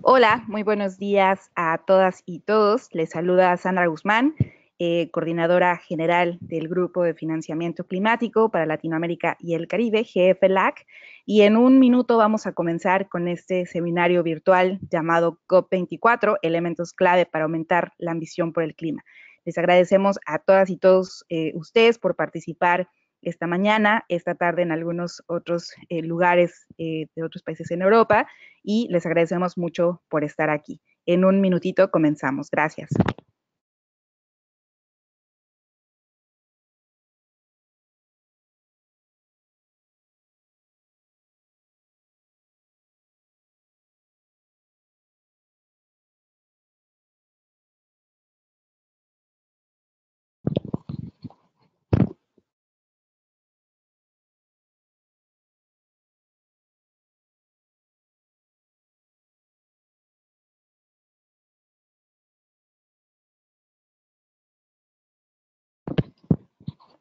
Hola, muy buenos días a todas y todos. Les saluda Sandra Guzmán, coordinadora general del Grupo de Financiamiento Climático para Latinoamérica y el Caribe, GFLAC, y en un minuto vamos a comenzar con este seminario virtual llamado COP24, Elementos clave para aumentar la ambición por el clima. Les agradecemos a todas y todos ustedes por participar esta mañana, esta tarde en algunos otros lugares de otros países en Europa, y les agradecemos mucho por estar aquí. En un minutito comenzamos. Gracias.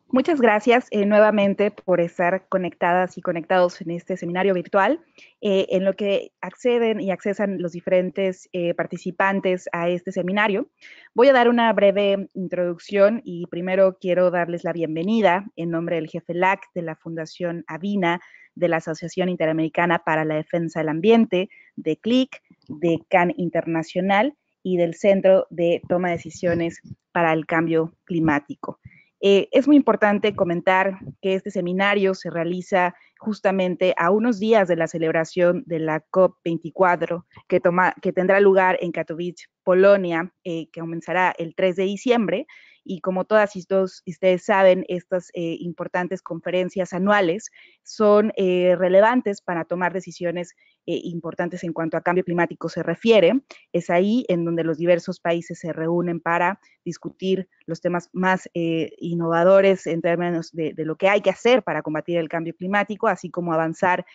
Muchas gracias nuevamente por estar conectadas y conectados en este seminario virtual, en lo que acceden y accesan los diferentes participantes a este seminario. Voy a dar una breve introducción y primero quiero darles la bienvenida en nombre del jefe LAC de la Fundación Avina, de la Asociación Interamericana para la Defensa del Ambiente, de CLIC, de CAN Internacional y del Centro de Toma de Decisiones para el Cambio Climático. Es muy importante comentar que este seminario se realiza justamente a unos días de la celebración de la COP24 que tendrá lugar en Katowice, Polonia, que comenzará el 3 de diciembre. Y como todas y todos ustedes saben, estas importantes conferencias anuales son relevantes para tomar decisiones importantes en cuanto a cambio climático se refiere. Es ahí en donde los diversos países se reúnen para discutir los temas más innovadores en términos de lo que hay que hacer para combatir el cambio climático, así como avanzar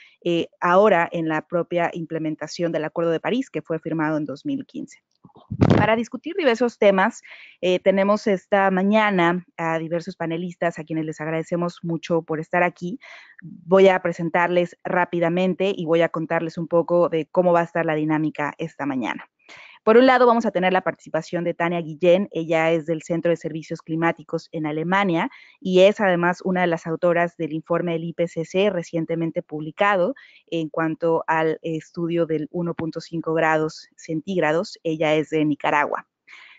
ahora en la propia implementación del Acuerdo de París, que fue firmado en 2015. Para discutir diversos temas, tenemos esta mañana a diversos panelistas a quienes les agradecemos mucho por estar aquí. Voy a presentarles rápidamente y voy a contarles un poco de cómo va a estar la dinámica esta mañana. Por un lado, vamos a tener la participación de Tania Guillén. Ella es del Centro de Servicios Climáticos en Alemania y es además una de las autoras del informe del IPCC recientemente publicado en cuanto al estudio del 1.5 grados centígrados. Ella es de Nicaragua.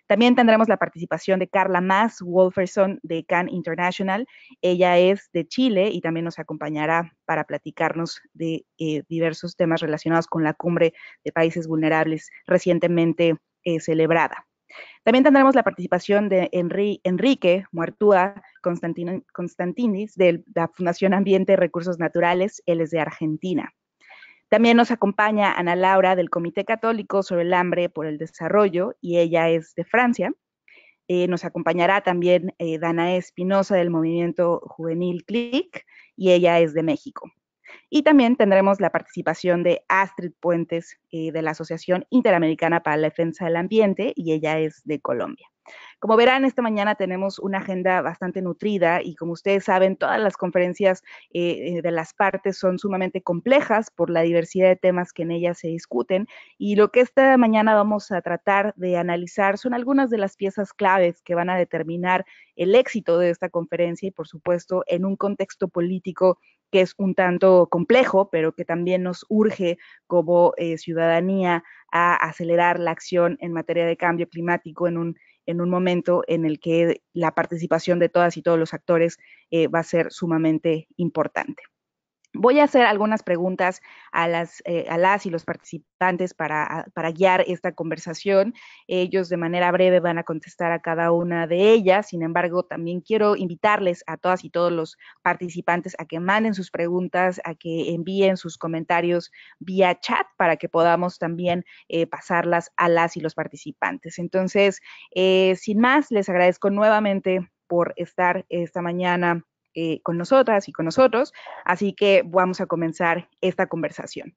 También tendremos la participación de Carla Mas Wolferson de CAN International. Ella es de Chile y también nos acompañará para platicarnos de diversos temas relacionados con la cumbre de países vulnerables recientemente celebrada. También tendremos la participación de Enrique Muartúa Constantinis de la Fundación Ambiente y Recursos Naturales. Él es de Argentina. También nos acompaña Ana Laura del Comité Católico sobre el Hambre por el Desarrollo y ella es de Francia. Nos acompañará también Danae Espinosa del Movimiento Juvenil CLIC y ella es de México. Y también tendremos la participación de Astrid Puentes de la Asociación Interamericana para la Defensa del Ambiente y ella es de Colombia. Como verán, esta mañana tenemos una agenda bastante nutrida y como ustedes saben, todas las conferencias de las partes son sumamente complejas por la diversidad de temas que en ellas se discuten y lo que esta mañana vamos a tratar de analizar son algunas de las piezas claves que van a determinar el éxito de esta conferencia y por supuesto en un contexto político que es un tanto complejo, pero que también nos urge como ciudadanía a acelerar la acción en materia de cambio climático en un momento en el que la participación de todas y todos los actores va a ser sumamente importante. Voy a hacer algunas preguntas a las y los participantes para guiar esta conversación. Ellos de manera breve van a contestar a cada una de ellas. Sin embargo, también quiero invitarles a todas y todos los participantes a que manden sus preguntas, a que envíen sus comentarios vía chat para que podamos también pasarlas a las y los participantes. Entonces, sin más, les agradezco nuevamente por estar esta mañana con nosotras y con nosotros, así que vamos a comenzar esta conversación.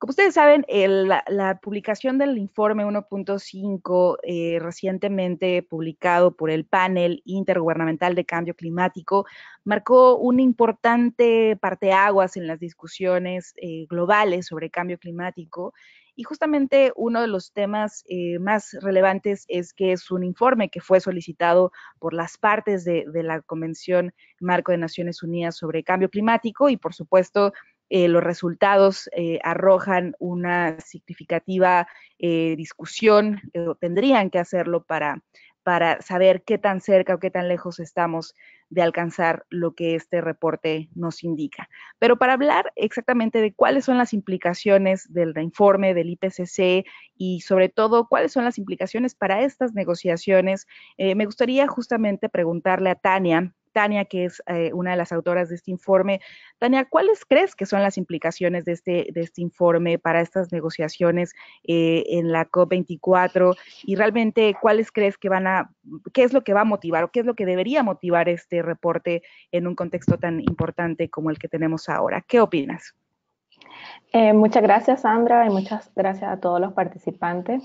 Como ustedes saben, la publicación del informe 1.5 recientemente publicado por el panel intergubernamental de cambio climático marcó un importante parteaguas en las discusiones globales sobre cambio climático y justamente uno de los temas más relevantes es que es un informe que fue solicitado por las partes de la Convención Marco de Naciones Unidas sobre Cambio Climático y por supuesto los resultados arrojan una significativa discusión, tendrían que hacerlo para saber qué tan cerca o qué tan lejos estamos de alcanzar lo que este reporte nos indica. Pero para hablar exactamente de cuáles son las implicaciones del informe del IPCC y sobre todo cuáles son las implicaciones para estas negociaciones, me gustaría justamente preguntarle a Tania, que es una de las autoras de este informe. Tania, ¿cuáles crees que son las implicaciones de este informe para estas negociaciones en la COP24? Y realmente, ¿cuáles crees que qué es lo que va a motivar o qué es lo que debería motivar este reporte en un contexto tan importante como el que tenemos ahora? ¿Qué opinas? Muchas gracias, Sandra, y muchas gracias a todos los participantes.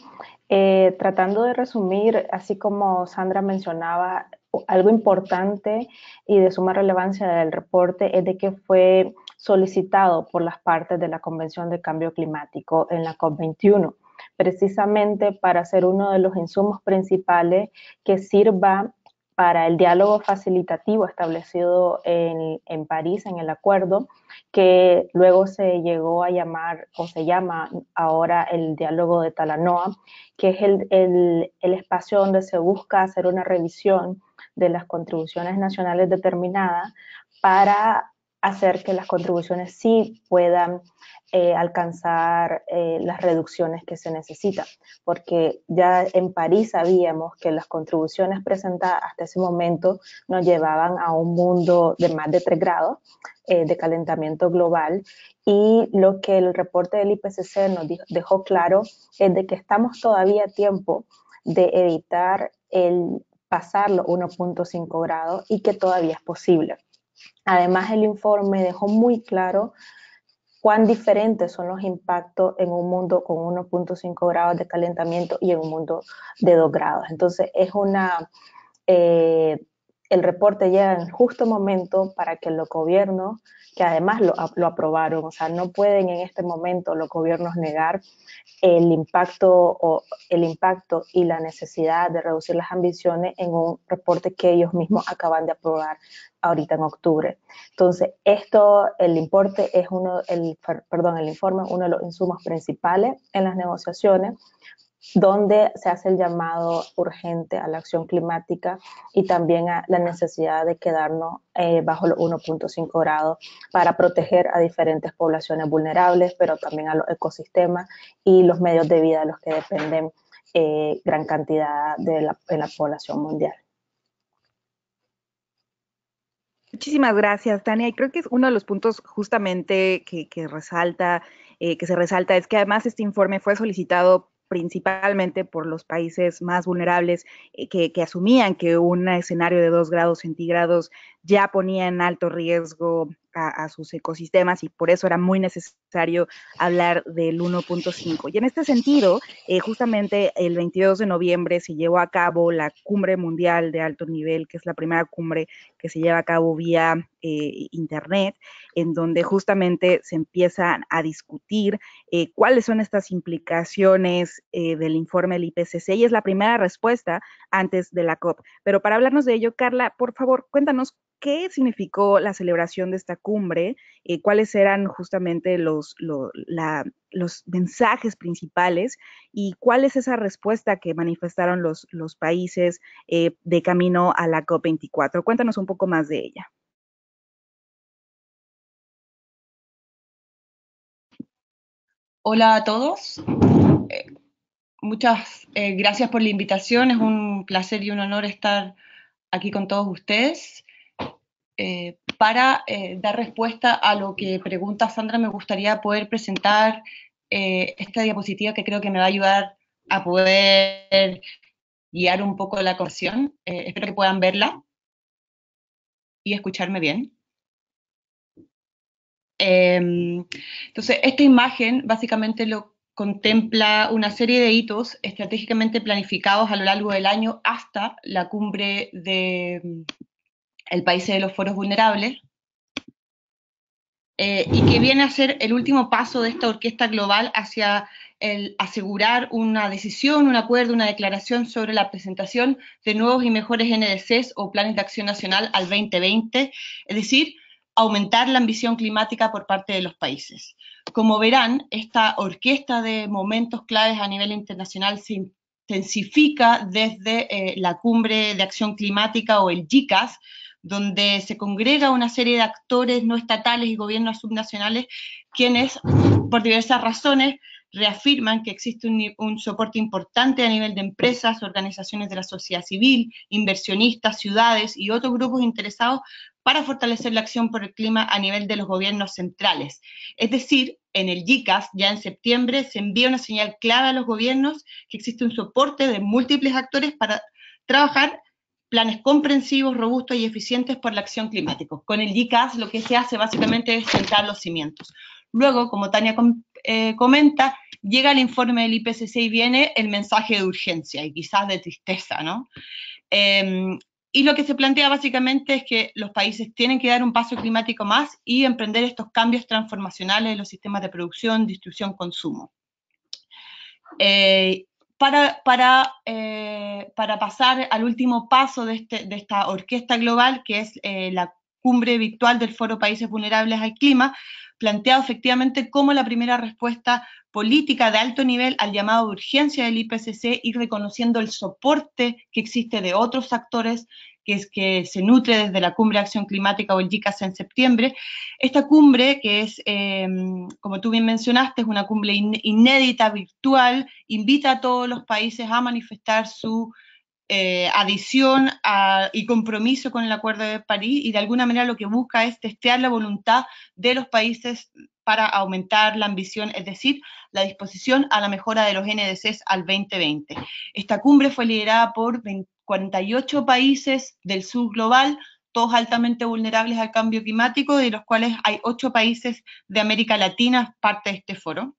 Tratando de resumir, así como Sandra mencionaba, algo importante y de suma relevancia del reporte es de que fue solicitado por las partes de la Convención de Cambio Climático en la COP21, precisamente para ser uno de los insumos principales que sirva para el diálogo facilitativo establecido en París, en el acuerdo, que luego se llegó a llamar, o se llama ahora el diálogo de Talanoa, que es el espacio donde se busca hacer una revisión de las contribuciones nacionales determinadas para hacer que las contribuciones sí puedan alcanzar las reducciones que se necesitan, porque ya en París sabíamos que las contribuciones presentadas hasta ese momento nos llevaban a un mundo de más de 3 grados de calentamiento global, y lo que el reporte del IPCC nos dejó claro es de que estamos todavía a tiempo de evitar el pasar los 1.5 grados y que todavía es posible. Además, el informe dejó muy claro cuán diferentes son los impactos en un mundo con 1.5 grados de calentamiento y en un mundo de 2 grados. Entonces, el reporte llega en justo momento para que los gobiernos, que además lo aprobaron, o sea, no pueden en este momento los gobiernos negar el impacto y la necesidad de reducir las ambiciones en un reporte que ellos mismos acaban de aprobar ahorita en octubre. Entonces, el informe es uno de los insumos principales en las negociaciones, donde se hace el llamado urgente a la acción climática y también a la necesidad de quedarnos bajo los 1.5 grados para proteger a diferentes poblaciones vulnerables, pero también a los ecosistemas y los medios de vida de los que dependen gran cantidad de la población mundial. Muchísimas gracias, Tania. Y creo que es uno de los puntos justamente que se resalta, es que además este informe fue solicitado principalmente por los países más vulnerables que asumían que un escenario de 2 grados centígrados ya ponía en alto riesgo a sus ecosistemas y por eso era muy necesario hablar del 1.5. Y en este sentido, justamente el 22 de noviembre se llevó a cabo la Cumbre Mundial de Alto Nivel, que es la primera cumbre que se lleva a cabo vía internet, en donde justamente se empiezan a discutir cuáles son estas implicaciones del informe del IPCC, y es la primera respuesta antes de la COP. Pero para hablarnos de ello, Carla, por favor, cuéntanos qué significó la celebración de esta cumbre, cuáles eran justamente los mensajes principales y cuál es esa respuesta que manifestaron los países de camino a la COP24. Cuéntanos un poco más de ella. Hola a todos. Muchas gracias por la invitación. Es un placer y un honor estar aquí con todos ustedes. Para dar respuesta a lo que pregunta Sandra, me gustaría poder presentar esta diapositiva que creo que me va a ayudar a poder guiar un poco la conversación. Espero que puedan verla y escucharme bien. Entonces, esta imagen básicamente contempla una serie de hitos estratégicamente planificados a lo largo del año hasta la cumbre del Países de los Foros Vulnerables, y que viene a ser el último paso de esta orquesta global hacia el asegurar una decisión, un acuerdo, una declaración sobre la presentación de nuevos y mejores NDCs o planes de acción nacional al 2020, es decir, aumentar la ambición climática por parte de los países. Como verán, esta orquesta de momentos claves a nivel internacional se intensifica desde la Cumbre de Acción Climática o el GICAS, donde se congrega una serie de actores no estatales y gobiernos subnacionales quienes, por diversas razones, reafirman que existe un soporte importante a nivel de empresas, organizaciones de la sociedad civil, inversionistas, ciudades y otros grupos interesados para fortalecer la acción por el clima a nivel de los gobiernos centrales. Es decir, en el GICAS, ya en septiembre, se envía una señal clave a los gobiernos que existe un soporte de múltiples actores para trabajar planes comprensivos, robustos y eficientes por la acción climática. Con el GICAS lo que se hace básicamente es sentar los cimientos. Luego, como Tania comenta, llega el informe del IPCC y viene el mensaje de urgencia y quizás de tristeza, ¿no? Y lo que se plantea básicamente es que los países tienen que dar un paso climático más y emprender estos cambios transformacionales en los sistemas de producción, distribución, consumo. Para pasar al último paso de esta orquesta global, que es la cumbre virtual del Foro Países Vulnerables al Clima, planteado efectivamente como la primera respuesta política de alto nivel al llamado de urgencia del IPCC y reconociendo el soporte que existe de otros actores que se nutre desde la Cumbre de Acción Climática o el GICAS en septiembre. Esta cumbre, que es, como tú bien mencionaste, es una cumbre inédita, virtual, invita a todos los países a manifestar su adición y compromiso con el Acuerdo de París, y de alguna manera lo que busca es testear la voluntad de los países para aumentar la ambición, es decir, la disposición a la mejora de los NDCs al 2020. Esta cumbre fue liderada por 48 países del sur global, todos altamente vulnerables al cambio climático, de los cuales hay 8 países de América Latina parte de este foro.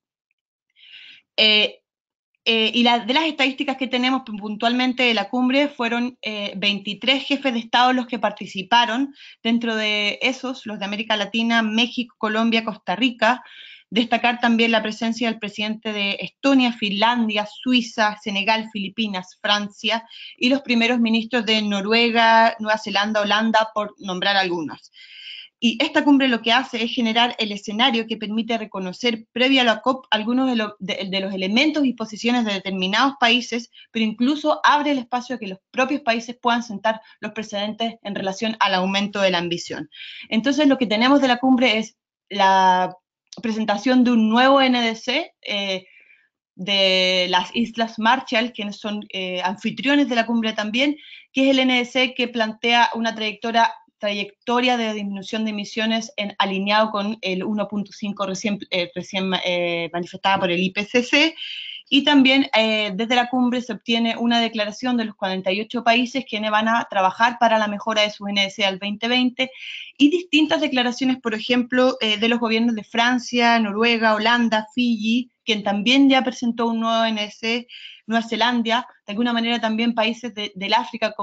Y de las estadísticas que tenemos puntualmente de la cumbre, fueron 23 jefes de Estado los que participaron. Dentro de esos, los de América Latina, México, Colombia, Costa Rica. Destacar también la presencia del presidente de Estonia, Finlandia, Suiza, Senegal, Filipinas, Francia, y los primeros ministros de Noruega, Nueva Zelanda, Holanda, por nombrar algunos. Y esta cumbre lo que hace es generar el escenario que permite reconocer previo a la COP algunos de los elementos y posiciones de determinados países, pero incluso abre el espacio a que los propios países puedan sentar los precedentes en relación al aumento de la ambición. Entonces lo que tenemos de la cumbre es la presentación de un nuevo NDC, de las Islas Marshall, quienes son anfitriones de la cumbre también, que es el NDC que plantea una trayectoria de disminución de emisiones alineado con el 1.5 recién manifestada por el IPCC, y también desde la cumbre se obtiene una declaración de los 48 países quienes van a trabajar para la mejora de sus NDC al 2020, y distintas declaraciones, por ejemplo, de los gobiernos de Francia, Noruega, Holanda, Fiji, quien también ya presentó un nuevo NDC, Nueva Zelanda, de alguna manera también países del África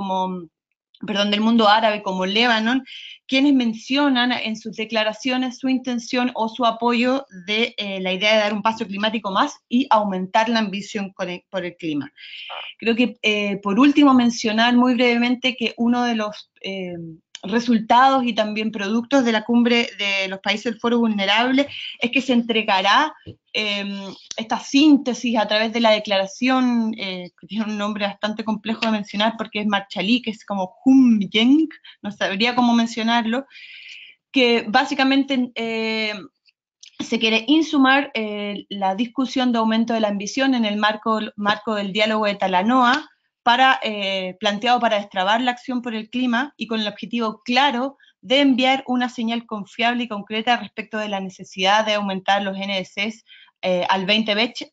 del mundo árabe como Líbano, quienes mencionan en sus declaraciones su intención o su apoyo de la idea de dar un paso climático más y aumentar la ambición por el clima. Creo que por último mencionar muy brevemente que uno de los resultados y también productos de la cumbre de los países del Foro Vulnerable es que se entregará esta síntesis a través de la declaración, que tiene un nombre bastante complejo de mencionar porque es marchalí, que es como Humyeng, no sabría cómo mencionarlo, que básicamente se quiere insumar la discusión de aumento de la ambición en el marco del diálogo de Talanoa, planteado para destrabar la acción por el clima y con el objetivo claro de enviar una señal confiable y concreta respecto de la necesidad de aumentar los NDCs al 2020,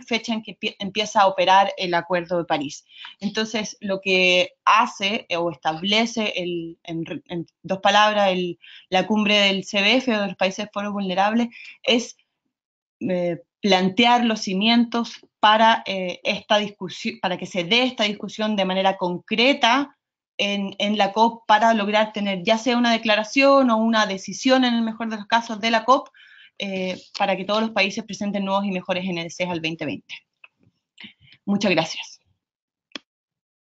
fecha en que empieza a operar el Acuerdo de París. Entonces, lo que hace o establece, en dos palabras, la cumbre del CBF o de los países Foro Vulnerables es plantear los cimientos para esta discusión, para que se dé esta discusión de manera concreta en la COP, para lograr tener ya sea una declaración o una decisión, en el mejor de los casos, de la COP, para que todos los países presenten nuevos y mejores NDCs al 2020. Muchas gracias.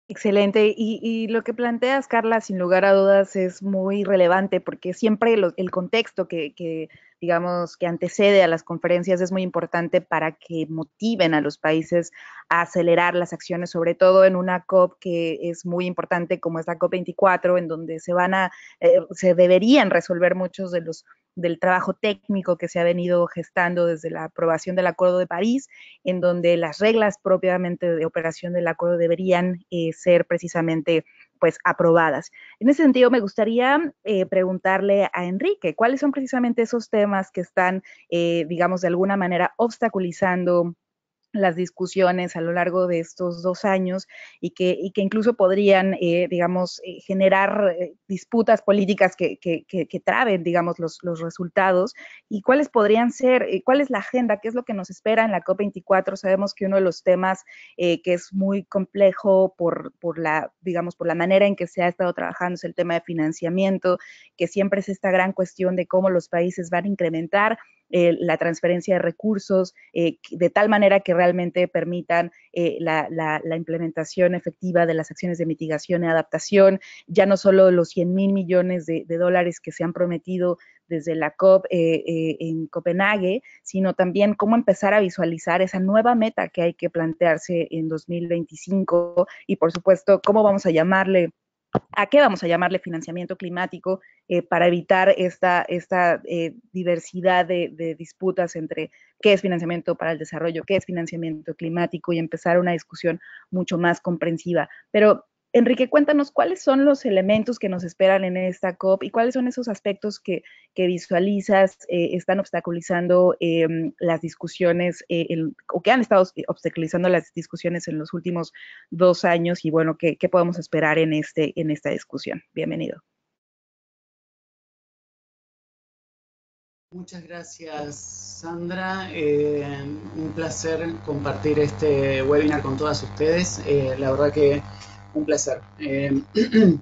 Excelente. Y lo que planteas, Carla, sin lugar a dudas es muy relevante porque siempre el contexto digamos, que antecede a las conferencias es muy importante para que motiven a los países a acelerar las acciones, sobre todo en una COP que es muy importante como es la COP24, en donde se deberían resolver muchos del trabajo técnico que se ha venido gestando desde la aprobación del Acuerdo de París, en donde las reglas propiamente de operación del acuerdo deberían ser precisamente pues aprobadas. En ese sentido, me gustaría preguntarle a Enrique, ¿cuáles son precisamente esos temas que están, digamos, de alguna manera obstaculizando las discusiones a lo largo de estos 2 años y que incluso podrían, digamos, generar disputas políticas que traben, digamos, los resultados? ¿Y cuáles podrían ser, cuál es la agenda, qué es lo que nos espera en la COP24? Sabemos que uno de los temas que es muy complejo digamos, por la manera en que se ha estado trabajando es el tema de financiamiento, que siempre es esta gran cuestión de cómo los países van a incrementar la transferencia de recursos de tal manera que realmente permitan la implementación efectiva de las acciones de mitigación y adaptación, ya no solo los 100,000 millones de dólares que se han prometido desde la COP en Copenhague, sino también cómo empezar a visualizar esa nueva meta que hay que plantearse en 2025 y, por supuesto, cómo vamos a llamarle ¿a qué vamos a llamarle financiamiento climático para evitar esta diversidad de disputas entre qué es financiamiento para el desarrollo, qué es financiamiento climático y empezar una discusión mucho más comprensiva? Pero, Enrique, cuéntanos cuáles son los elementos que nos esperan en esta COP y cuáles son esos aspectos que visualizas están obstaculizando las discusiones o que han estado obstaculizando las discusiones en los últimos 2 años y bueno, ¿qué podemos esperar en esta discusión? Bienvenido. Muchas gracias, Sandra. Un placer compartir este webinar con todas ustedes. La verdad que un placer.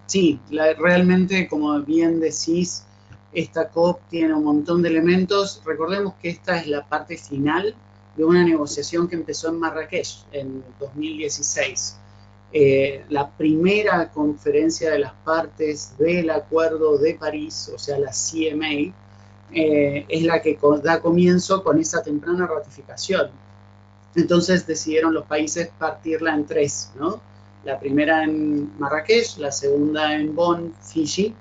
Sí, realmente, como bien decís, esta COP tiene un montón de elementos. Recordemos que esta es la parte final de una negociación que empezó en Marrakech en 2016. La primera conferencia de las partes del Acuerdo de París, o sea, la CMA, es la que da comienzo con esa temprana ratificación. Entonces decidieron los países partirla en 3, ¿no? La primera en Marrakech, la segunda en Bonn, Fiji,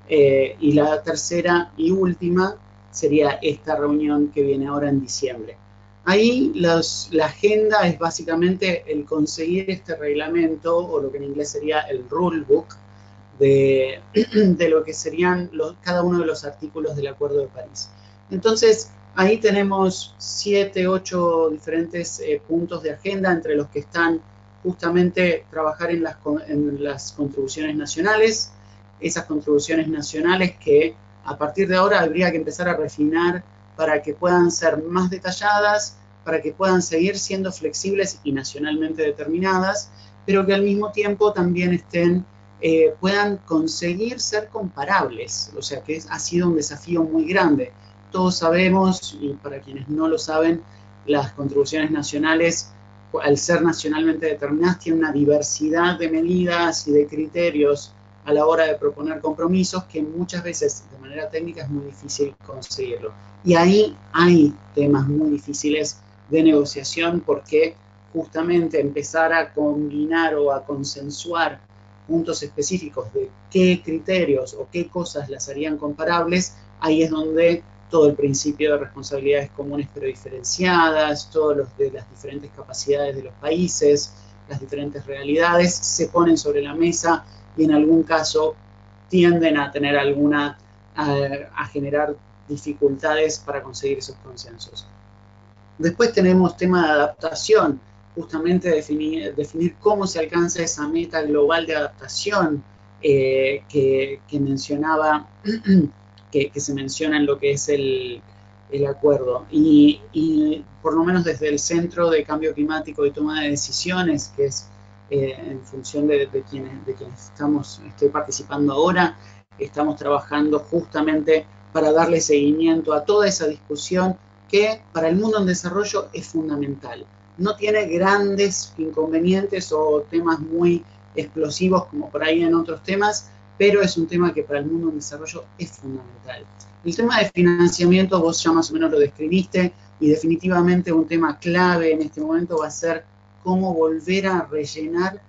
y la tercera y última sería esta reunión que viene ahora en diciembre. Ahí la agenda es básicamente el conseguir este reglamento, o lo que en inglés sería el rulebook, de lo que serían cada uno de los artículos del Acuerdo de París. Entonces, ahí tenemos 7, 8 diferentes puntos de agenda, entre los que están justamente trabajar en las contribuciones nacionales, esas contribuciones nacionales que a partir de ahora habría que empezar a refinar para que puedan ser más detalladas, para que puedan seguir siendo flexibles y nacionalmente determinadas, pero que al mismo tiempo también puedan conseguir ser comparables, o sea que ha sido un desafío muy grande. Todos sabemos, y para quienes no lo saben, las contribuciones nacionales, al ser nacionalmente determinadas, tienen una diversidad de medidas y de criterios a la hora de proponer compromisos que muchas veces de manera técnica es muy difícil conseguirlo. Y ahí hay temas muy difíciles de negociación porque justamente empezar a combinar o a consensuar puntos específicos de qué criterios o qué cosas las harían comparables, ahí es donde todo el principio de responsabilidades comunes pero diferenciadas, todos los de las diferentes capacidades de los países, las diferentes realidades se ponen sobre la mesa y en algún caso tienden a tener a generar dificultades para conseguir esos consensos. Después tenemos tema de adaptación, justamente definir cómo se alcanza esa meta global de adaptación que mencionaba, que se menciona en lo que es el acuerdo. Y por lo menos desde el Centro de Cambio Climático y Toma de Decisiones, que es en función de quienes estoy participando ahora, estamos trabajando justamente para darle seguimiento a toda esa discusión que para el mundo en desarrollo es fundamental. No tiene grandes inconvenientes o temas muy explosivos como por ahí en otros temas, pero es un tema que para el mundo en desarrollo es fundamental. El tema de financiamiento vos ya más o menos lo describiste y definitivamente un tema clave en este momento va a ser cómo volver a rellenar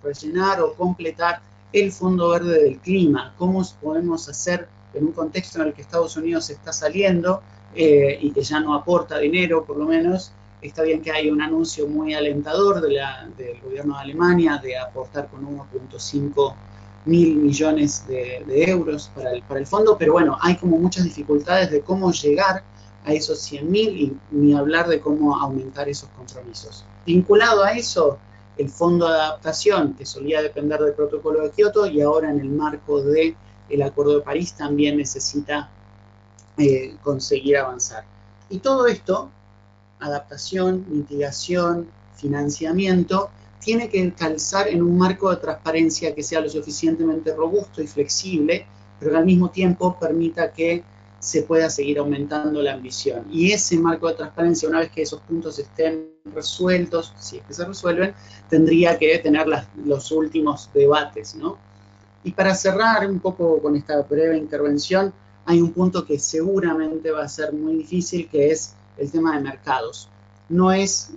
rellenar o completar el Fondo Verde del Clima, cómo podemos hacer en un contexto en el que Estados Unidos está saliendo y que ya no aporta dinero, por lo menos. Está bien que hay un anuncio muy alentador del gobierno de Alemania de aportar con 1.5 mil millones de euros para el fondo, pero bueno, hay como muchas dificultades de cómo llegar a esos 100.000 y ni hablar de cómo aumentar esos compromisos. Vinculado a eso, el Fondo de Adaptación, que solía depender del Protocolo de Kioto y ahora en el marco del Acuerdo de París también necesita conseguir avanzar. Y todo esto, adaptación, mitigación, financiamiento, tiene que calzar en un marco de transparencia que sea lo suficientemente robusto y flexible, pero que al mismo tiempo permita que se pueda seguir aumentando la ambición. Y ese marco de transparencia, una vez que esos puntos estén resueltos, si es que se resuelven, tendría que tener los últimos debates, ¿no? Y para cerrar un poco con esta breve intervención, hay un punto que seguramente va a ser muy difícil, que es el tema de mercados. No es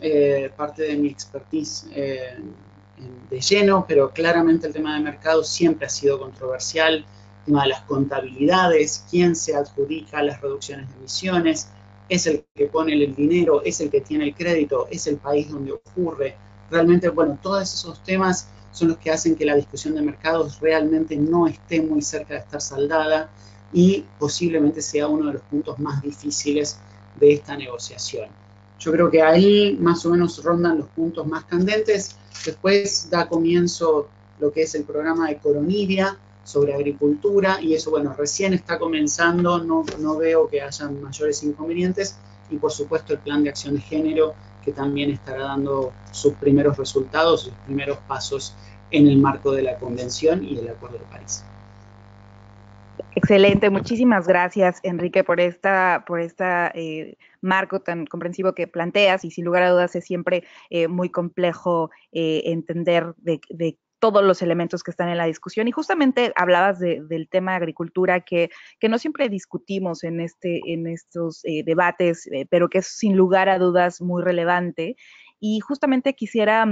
parte de mi expertise de lleno, pero claramente el tema de mercados siempre ha sido controversial. El tema de las contabilidades, quién se adjudica las reducciones de emisiones, es el que pone el dinero, es el que tiene el crédito, es el país donde ocurre. Realmente, bueno, todos esos temas son los que hacen que la discusión de mercados realmente no esté muy cerca de estar saldada y posiblemente sea uno de los puntos más difíciles de esta negociación. Yo creo que ahí más o menos rondan los puntos más candentes. Después da comienzo lo que es el programa de Coronivia sobre agricultura y eso, bueno, recién está comenzando, no veo que haya mayores inconvenientes y por supuesto el plan de acción de género que también estará dando sus primeros resultados, sus primeros pasos en el marco de la Convención y el Acuerdo de París. Excelente, muchísimas gracias, Enrique, por esta marco tan comprensivo que planteas y sin lugar a dudas es siempre muy complejo entender de todos los elementos que están en la discusión y justamente hablabas del tema de agricultura que no siempre discutimos en estos debates, pero que es sin lugar a dudas muy relevante. Y justamente quisiera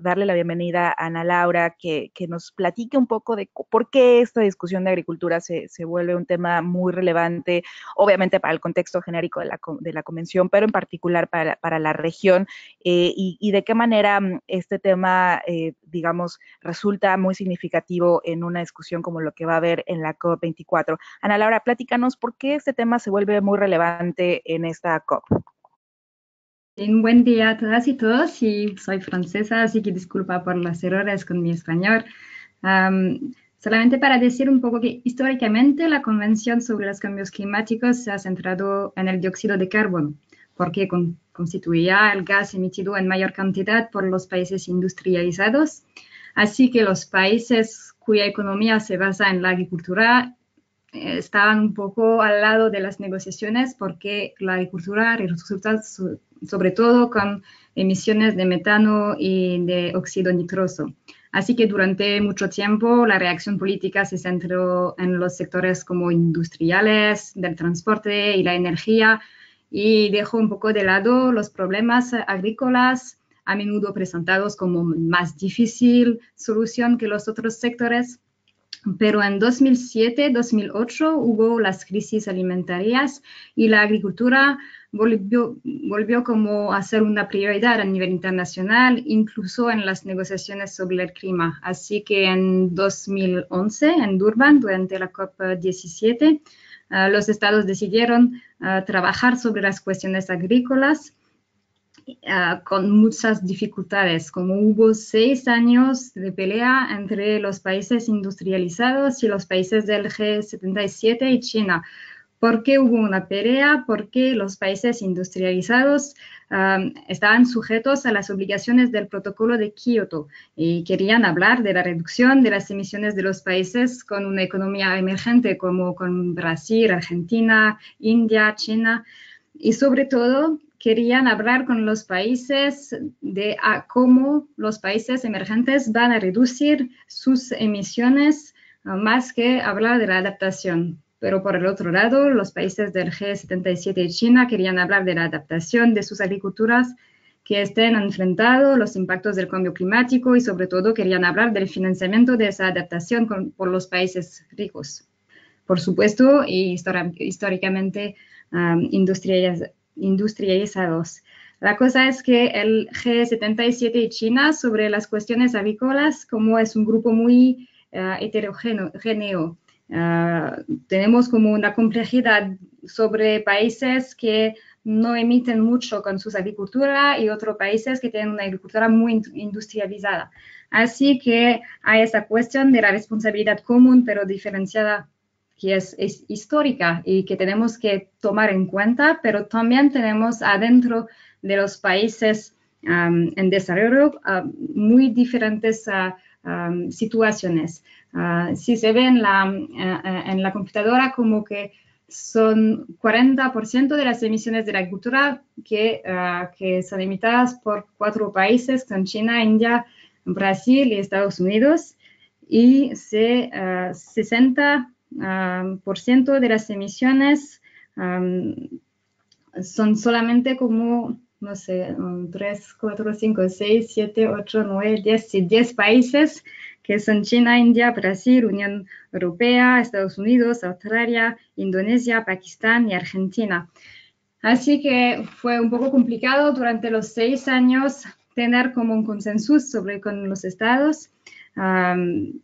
darle la bienvenida a Ana Laura, que nos platique un poco de por qué esta discusión de agricultura se vuelve un tema muy relevante, obviamente para el contexto genérico de la convención, pero en particular para la región, y de qué manera este tema, digamos, resulta muy significativo en una discusión como lo que va a haber en la COP24. Ana Laura, platícanos por qué este tema se vuelve muy relevante en esta COP. Un buen día a todas y todos, y soy francesa, así que disculpa por los errores con mi español. Solamente para decir un poco que históricamente la Convención sobre los Cambios Climáticos se ha centrado en el dióxido de carbono, porque constituía el gas emitido en mayor cantidad por los países industrializados. Así que los países cuya economía se basa en la agricultura estaban un poco al lado de las negociaciones porque la agricultura resulta sobre todo con emisiones de metano y de óxido nitroso. Así que durante mucho tiempo la reacción política se centró en los sectores como industriales, del transporte y la energía y dejó un poco de lado los problemas agrícolas, a menudo presentados como más difícil solución que los otros sectores. Pero en 2007-2008 hubo las crisis alimentarias y la agricultura volvió como a ser una prioridad a nivel internacional, incluso en las negociaciones sobre el clima. Así que en 2011, en Durban, durante la COP17, los estados decidieron trabajar sobre las cuestiones agrícolas con muchas dificultades, como hubo 6 años de pelea entre los países industrializados y los países del G77 y China, ¿Por qué hubo una pelea? Porque los países industrializados estaban sujetos a las obligaciones del protocolo de Kioto y querían hablar de la reducción de las emisiones de los países con una economía emergente como con Brasil, Argentina, India, China, y sobre todo querían hablar con los países de cómo los países emergentes van a reducir sus emisiones más que hablar de la adaptación. Pero por el otro lado, los países del G77 y China querían hablar de la adaptación de sus agriculturas que estén enfrentando los impactos del cambio climático y sobre todo querían hablar del financiamiento de esa adaptación por los países ricos. Por supuesto, y históricamente industrializados. La cosa es que el G77 y China sobre las cuestiones avícolas, como es un grupo muy heterogéneo, tenemos como una complejidad sobre países que no emiten mucho con sus agriculturas y otros países que tienen una agricultura muy industrializada. Así que hay esa cuestión de la responsabilidad común pero diferenciada que es histórica y que tenemos que tomar en cuenta, pero también tenemos adentro de los países en desarrollo muy diferentes situaciones. Si se ve en la computadora como que son 40% de las emisiones de la agricultura que son emitidas por 4 países, son China, India, Brasil y Estados Unidos, y 60% de las emisiones son solamente como, no sé, 3, 4, 5, 6, 7, 8, 9, 10 países que son China, India, Brasil, Unión Europea, Estados Unidos, Australia, Indonesia, Pakistán y Argentina. Así que fue un poco complicado durante los 6 años tener como un consenso con los estados. En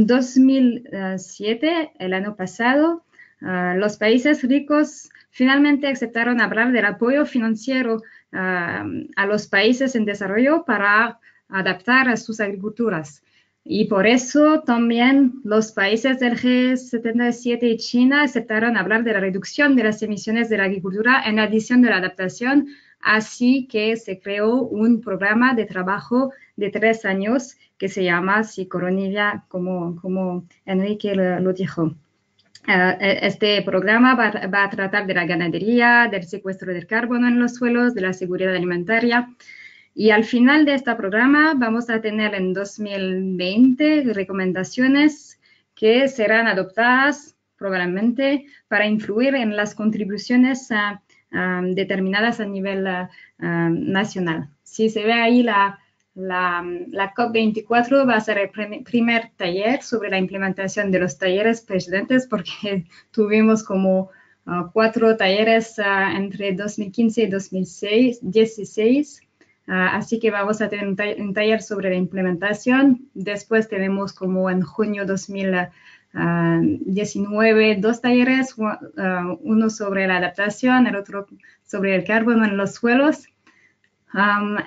2007, el año pasado, los países ricos finalmente aceptaron hablar del apoyo financiero a los países en desarrollo para adaptar a sus agriculturas. Y por eso también los países del G77 y China aceptaron hablar de la reducción de las emisiones de la agricultura en adición de la adaptación, así que se creó un programa de trabajo de 3 años que se llama Sicoronivia, como Enrique lo dijo. Este programa va a tratar de la ganadería, del secuestro del carbono en los suelos, de la seguridad alimentaria. Y al final de este programa vamos a tener en 2020 recomendaciones que serán adoptadas probablemente para influir en las contribuciones determinadas a nivel nacional. Si se ve ahí la COP24 va a ser el primer taller sobre la implementación de los talleres precedentes porque tuvimos como 4 talleres entre 2015 y 2016. Así que vamos a tener un taller sobre la implementación. Después tenemos como en junio 2019 2 talleres, uno sobre la adaptación, el otro sobre el carbono en los suelos.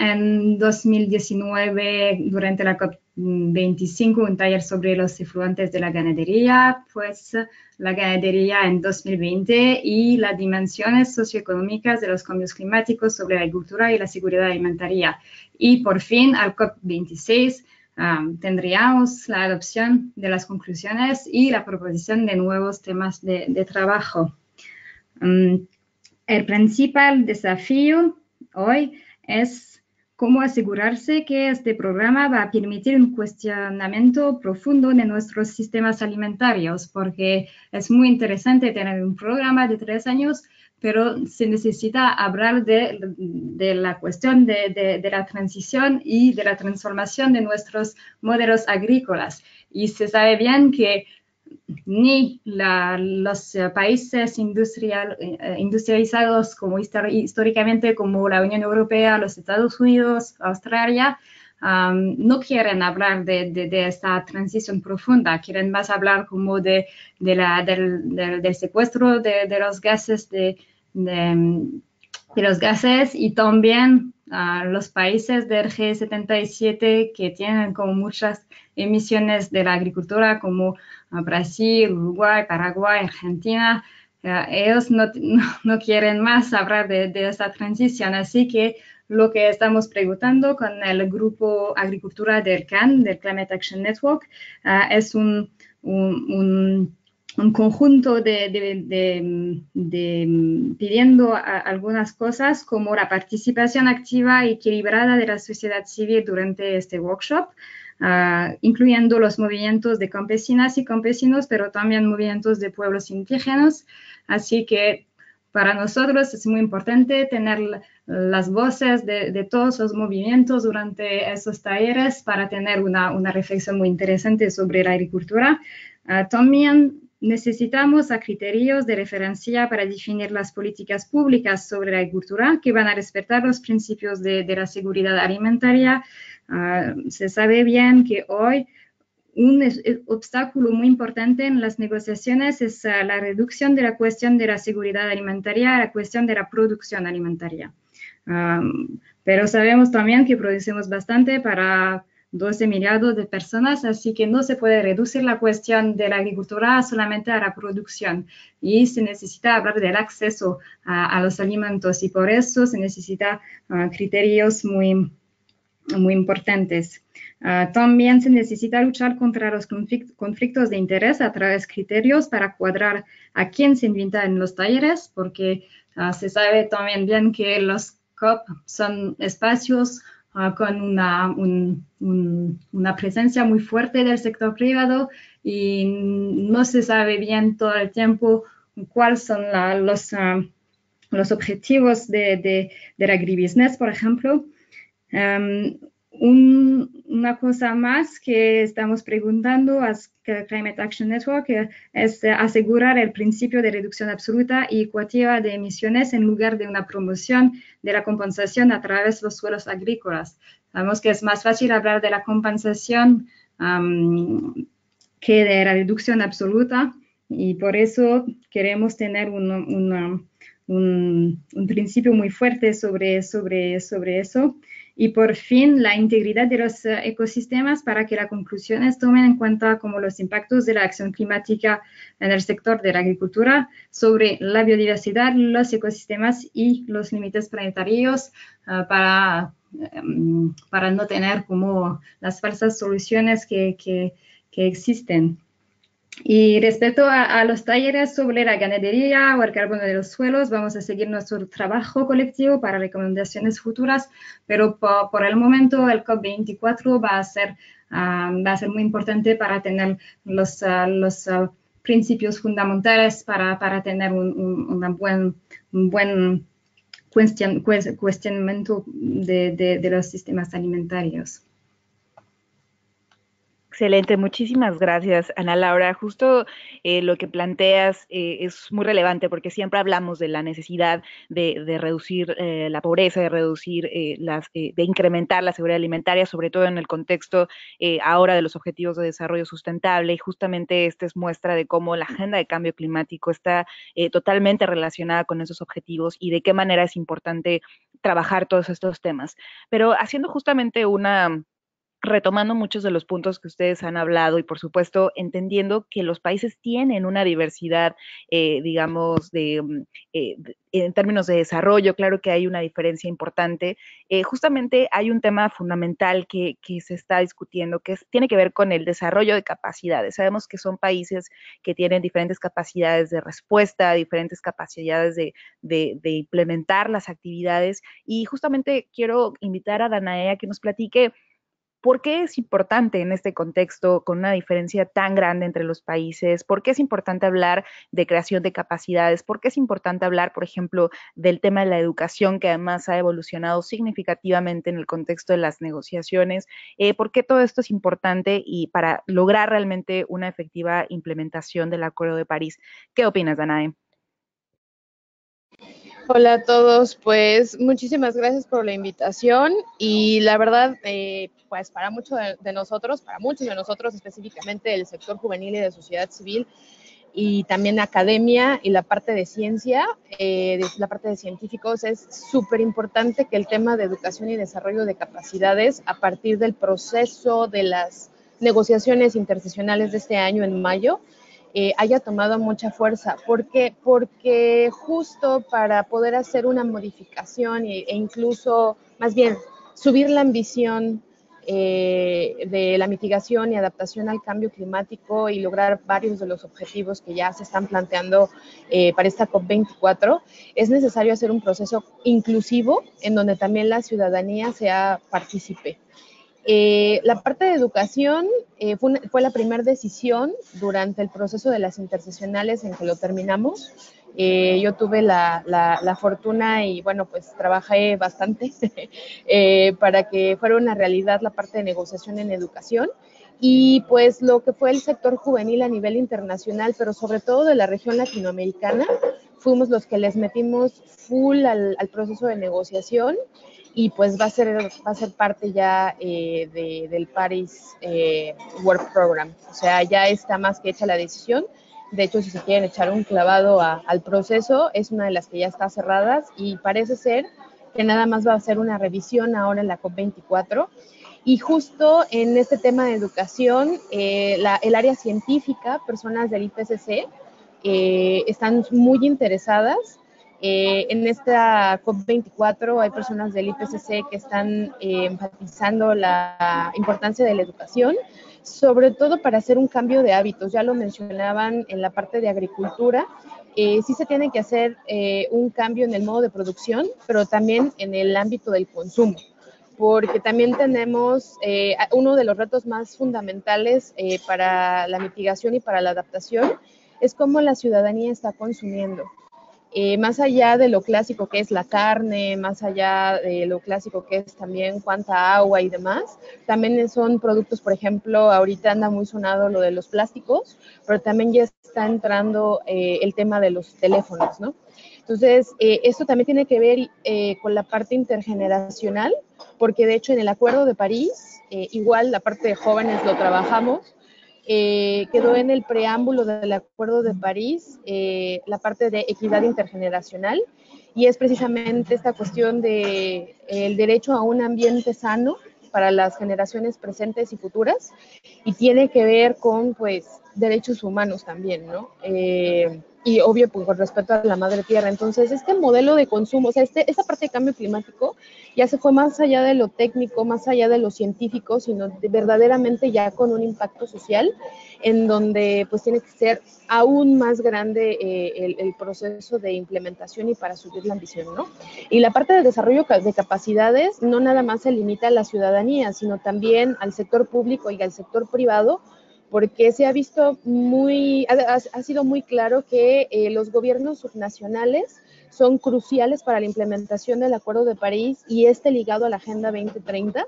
En 2019, durante la COP25, un taller sobre los efluentes de la ganadería, pues la ganadería en 2020 y las dimensiones socioeconómicas de los cambios climáticos sobre la agricultura y la seguridad alimentaria. Y por fin, al COP26, tendríamos la adopción de las conclusiones y la proposición de nuevos temas de trabajo. El principal desafío hoy es cómo asegurarse que este programa va a permitir un cuestionamiento profundo de nuestros sistemas alimentarios, porque es muy interesante tener un programa de 3 años, pero se necesita hablar de la cuestión de la transición y de la transformación de nuestros modelos agrícolas. Y se sabe bien que ni los países industrializados como históricamente como la Unión Europea, los Estados Unidos, Australia, no quieren hablar de esta transición profunda, quieren más hablar como del secuestro de los gases, de los gases y también los países del G77 que tienen como muchas emisiones de la agricultura, como Brasil, Uruguay, Paraguay, Argentina, ellos no quieren más hablar de esta transición. Así que lo que estamos preguntando con el grupo Agricultura del CAN, del Climate Action Network, es un conjunto pidiendo algunas cosas como la participación activa y equilibrada de la sociedad civil durante este workshop, incluyendo los movimientos de campesinas y campesinos, pero también movimientos de pueblos indígenas. Así que para nosotros es muy importante tener las voces de todos los movimientos durante esos talleres para tener una reflexión muy interesante sobre la agricultura. También necesitamos criterios de referencia para definir las políticas públicas sobre la agricultura que van a respetar los principios de la seguridad alimentaria. Se sabe bien que hoy un obstáculo muy importante en las negociaciones es la reducción de la cuestión de la seguridad alimentaria a la cuestión de la producción alimentaria. Pero sabemos también que producimos bastante para 12 millardos de personas, así que no se puede reducir la cuestión de la agricultura solamente a la producción y se necesita hablar del acceso a los alimentos y por eso se necesita criterios muy importantes. También se necesita luchar contra los conflictos de interés a través de criterios para cuadrar a quién se invita en los talleres, porque se sabe también bien que los COP son espacios con una presencia muy fuerte del sector privado y no se sabe bien todo el tiempo cuáles son los objetivos del agribusiness, por ejemplo. Una cosa más que estamos preguntando a Climate Action Network es asegurar el principio de reducción absoluta y equitativa de emisiones en lugar de una promoción de la compensación a través de los suelos agrícolas. Sabemos que es más fácil hablar de la compensación que de la reducción absoluta y por eso queremos tener un principio muy fuerte sobre eso. Y por fin, la integridad de los ecosistemas para que las conclusiones tomen en cuenta como los impactos de la acción climática en el sector de la agricultura sobre la biodiversidad, los ecosistemas y los límites planetarios para no tener como las falsas soluciones que existen. Y respecto a los talleres sobre la ganadería o el carbono de los suelos, vamos a seguir nuestro trabajo colectivo para recomendaciones futuras, pero por el momento el COP24 va a ser muy importante para tener los principios fundamentales para tener un buen cuestionamiento de los sistemas alimentarios. Excelente, muchísimas gracias, Ana Laura. Justo lo que planteas es muy relevante porque siempre hablamos de la necesidad de reducir la pobreza, de reducir de incrementar la seguridad alimentaria, sobre todo en el contexto ahora de los objetivos de desarrollo sustentable. Y justamente esta es muestra de cómo la agenda de cambio climático está totalmente relacionada con esos objetivos y de qué manera es importante trabajar todos estos temas. Pero haciendo justamente retomando muchos de los puntos que ustedes han hablado y por supuesto entendiendo que los países tienen una diversidad, digamos, en términos de desarrollo, claro que hay una diferencia importante. Justamente hay un tema fundamental que se está discutiendo, que tiene que ver con el desarrollo de capacidades. Sabemos que son países que tienen diferentes capacidades de respuesta, diferentes capacidades de implementar las actividades y justamente quiero invitar a Danae a que nos platique ¿por qué es importante en este contexto, con una diferencia tan grande entre los países? ¿Por qué es importante hablar de creación de capacidades? ¿Por qué es importante hablar, por ejemplo, del tema de la educación, que además ha evolucionado significativamente en el contexto de las negociaciones? ¿Por qué todo esto es importante y para lograr realmente una efectiva implementación del Acuerdo de París? ¿Qué opinas, Danae? Hola a todos, pues muchísimas gracias por la invitación y la verdad, pues para muchos de nosotros específicamente del sector juvenil y de sociedad civil, y también academia y la parte de ciencia, la parte de científicos, es súper importante que el tema de educación y desarrollo de capacidades a partir del proceso de las negociaciones interseccionales de este año en mayo haya tomado mucha fuerza. ¿Por qué? Porque justo para poder hacer una modificación e incluso, más bien, subir la ambición de la mitigación y adaptación al cambio climático y lograr varios de los objetivos que ya se están planteando para esta COP24, es necesario hacer un proceso inclusivo en donde también la ciudadanía sea partícipe. La parte de educación fue la primera decisión durante el proceso de las interseccionales en que lo terminamos. Yo tuve la fortuna y bueno, pues trabajé bastante para que fuera una realidad la parte de negociación en educación y pues lo que fue el sector juvenil a nivel internacional, pero sobre todo de la región latinoamericana, fuimos los que les metimos full al proceso de negociación y pues va a ser parte ya del Paris Work Program. O sea, ya está más que hecha la decisión. De hecho, si se quieren echar un clavado al proceso, es una de las que ya está cerradas y parece ser que nada más va a ser una revisión ahora en la COP24. Y justo en este tema de educación, el área científica, personas del IPCC, están muy interesadas. En esta COP24 hay personas del IPCC que están enfatizando la importancia de la educación, sobre todo para hacer un cambio de hábitos. Ya lo mencionaban en la parte de agricultura. Sí se tiene que hacer un cambio en el modo de producción, pero también en el ámbito del consumo, porque también tenemos uno de los retos más fundamentales para la mitigación y para la adaptación es cómo la ciudadanía está consumiendo. Más allá de lo clásico que es la carne, más allá de lo clásico que es también cuánta agua y demás, también son productos, por ejemplo, ahorita anda muy sonado lo de los plásticos, pero también ya está entrando el tema de los teléfonos, ¿no? Entonces, esto también tiene que ver con la parte intergeneracional, porque de hecho en el Acuerdo de París, igual la parte de jóvenes lo trabajamos, quedó en el preámbulo del Acuerdo de París la parte de equidad intergeneracional y es precisamente esta cuestión de el derecho a un ambiente sano para las generaciones presentes y futuras y tiene que ver con pues derechos humanos también, ¿no? Y obvio pues, con respeto a la madre tierra. Entonces, este modelo de consumo, o sea, esta parte de cambio climático ya se fue más allá de lo técnico, más allá de lo científico, sino verdaderamente ya con un impacto social en donde pues tiene que ser aún más grande el proceso de implementación y para subir la ambición, ¿no? Y la parte de desarrollo de capacidades no nada más se limita a la ciudadanía, sino también al sector público y al sector privado, porque se ha visto ha sido muy claro que los gobiernos subnacionales son cruciales para la implementación del Acuerdo de París y ligado a la Agenda 2030,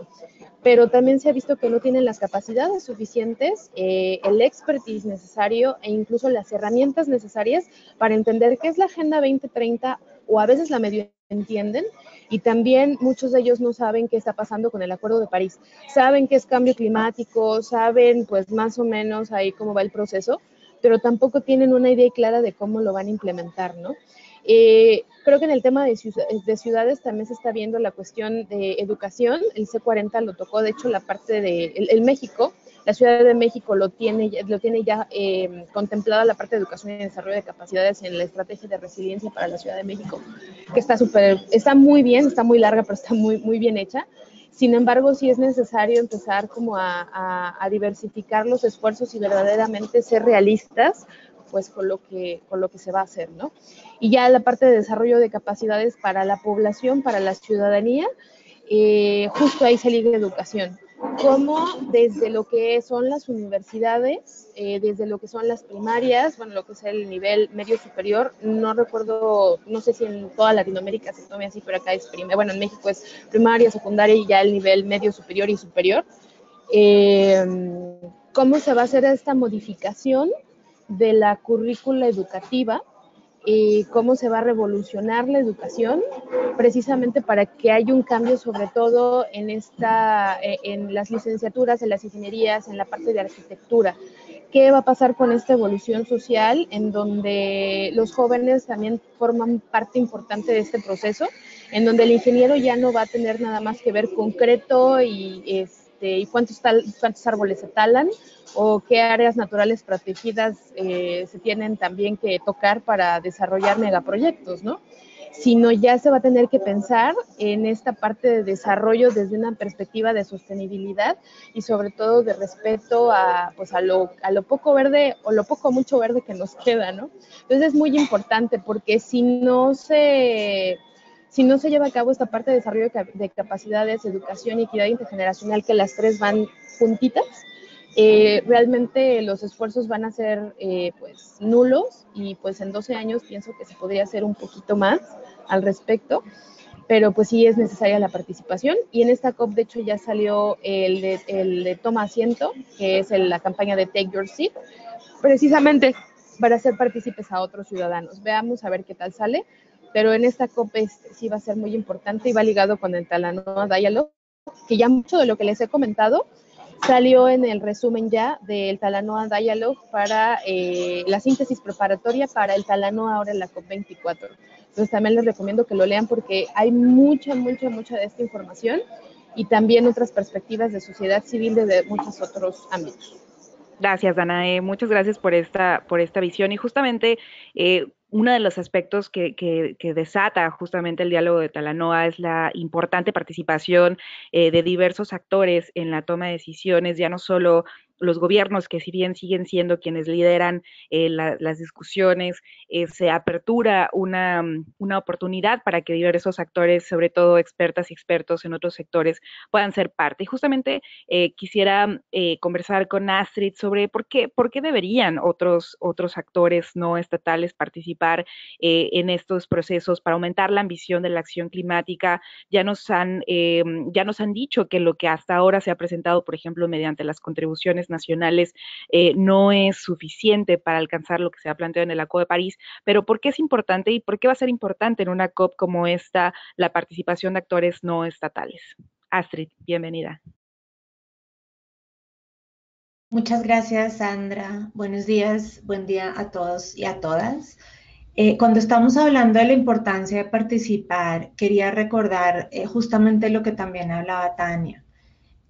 pero también se ha visto que no tienen las capacidades suficientes, el expertise necesario e incluso las herramientas necesarias para entender qué es la Agenda 2030 o a veces la medio entienden y también muchos de ellos no saben qué está pasando con el Acuerdo de París. Saben qué es cambio climático, saben pues más o menos ahí cómo va el proceso, pero tampoco tienen una idea clara de cómo lo van a implementar, ¿no? Creo que en el tema de ciudades también se está viendo la cuestión de educación. El C40 lo tocó, de hecho, la parte de el México, la Ciudad de México lo tiene ya contemplada la parte de educación y desarrollo de capacidades en la estrategia de resiliencia para la Ciudad de México, que está muy bien, está muy larga, pero está muy bien hecha. Sin embargo, sí es necesario empezar como a diversificar los esfuerzos y verdaderamente ser realistas pues con lo que se va a hacer, ¿no? Y ya la parte de desarrollo de capacidades para la población, para la ciudadanía, justo ahí se liga educación. Como desde lo que son las universidades, desde lo que son las primarias, bueno, lo que es el nivel medio superior, no recuerdo, no sé si en toda Latinoamérica se tome así, pero acá es bueno, en México es primaria, secundaria y ya el nivel medio superior y superior. ¿Cómo se va a hacer esta modificación de la currícula educativa? Cómo se va a revolucionar la educación precisamente para que haya un cambio sobre todo en las licenciaturas, en las ingenierías, en la parte de arquitectura, qué va a pasar con esta evolución social en donde los jóvenes también forman parte importante de este proceso, en donde el ingeniero ya no va a tener nada más que ver concreto y cuántos árboles se talan o qué áreas naturales protegidas se tienen también que tocar para desarrollar megaproyectos, ¿no? Sino ya se va a tener que pensar en esta parte de desarrollo desde una perspectiva de sostenibilidad y sobre todo de respeto a lo poco verde o lo poco mucho verde que nos queda, ¿no? Entonces es muy importante porque si no se lleva a cabo esta parte de desarrollo de capacidades, educación y equidad intergeneracional, que las tres van juntitas, realmente los esfuerzos van a ser pues nulos y pues en 12 años pienso que se podría hacer un poquito más al respecto, pero pues sí es necesaria la participación y en esta COP de hecho ya salió el de Toma Asiento, que es la campaña de Take Your Seat, precisamente para hacer partícipes a otros ciudadanos. Veamos a ver qué tal sale, pero en esta COP sí va a ser muy importante y va ligado con el Talanoa Dialogue, que ya mucho de lo que les he comentado salió en el resumen ya del Talanoa Dialogue para la síntesis preparatoria para el Talanoa ahora en la COP24. Entonces también les recomiendo que lo lean porque hay mucha de esta información y también otras perspectivas de sociedad civil desde muchos otros ámbitos. Gracias, Danae. Muchas gracias por esta visión. Y justamente uno de los aspectos que desata justamente el diálogo de Talanoa es la importante participación de diversos actores en la toma de decisiones, ya no solo los gobiernos, que si bien siguen siendo quienes lideran las discusiones, se apertura una oportunidad para que diversos actores, sobre todo expertas y expertos en otros sectores, puedan ser parte. Y justamente quisiera conversar con Astrid sobre por qué deberían otros actores no estatales participar en estos procesos para aumentar la ambición de la acción climática. Ya nos han dicho que lo que hasta ahora se ha presentado, por ejemplo, mediante las contribuciones nacionales, no es suficiente para alcanzar lo que se ha planteado en el Acuerdo de París, pero ¿por qué es importante y por qué va a ser importante en una COP como esta la participación de actores no estatales? Astrid, bienvenida. Muchas gracias, Sandra. Buenos días, buen día a todos y a todas. Cuando estamos hablando de la importancia de participar, quería recordar justamente lo que también hablaba Tania.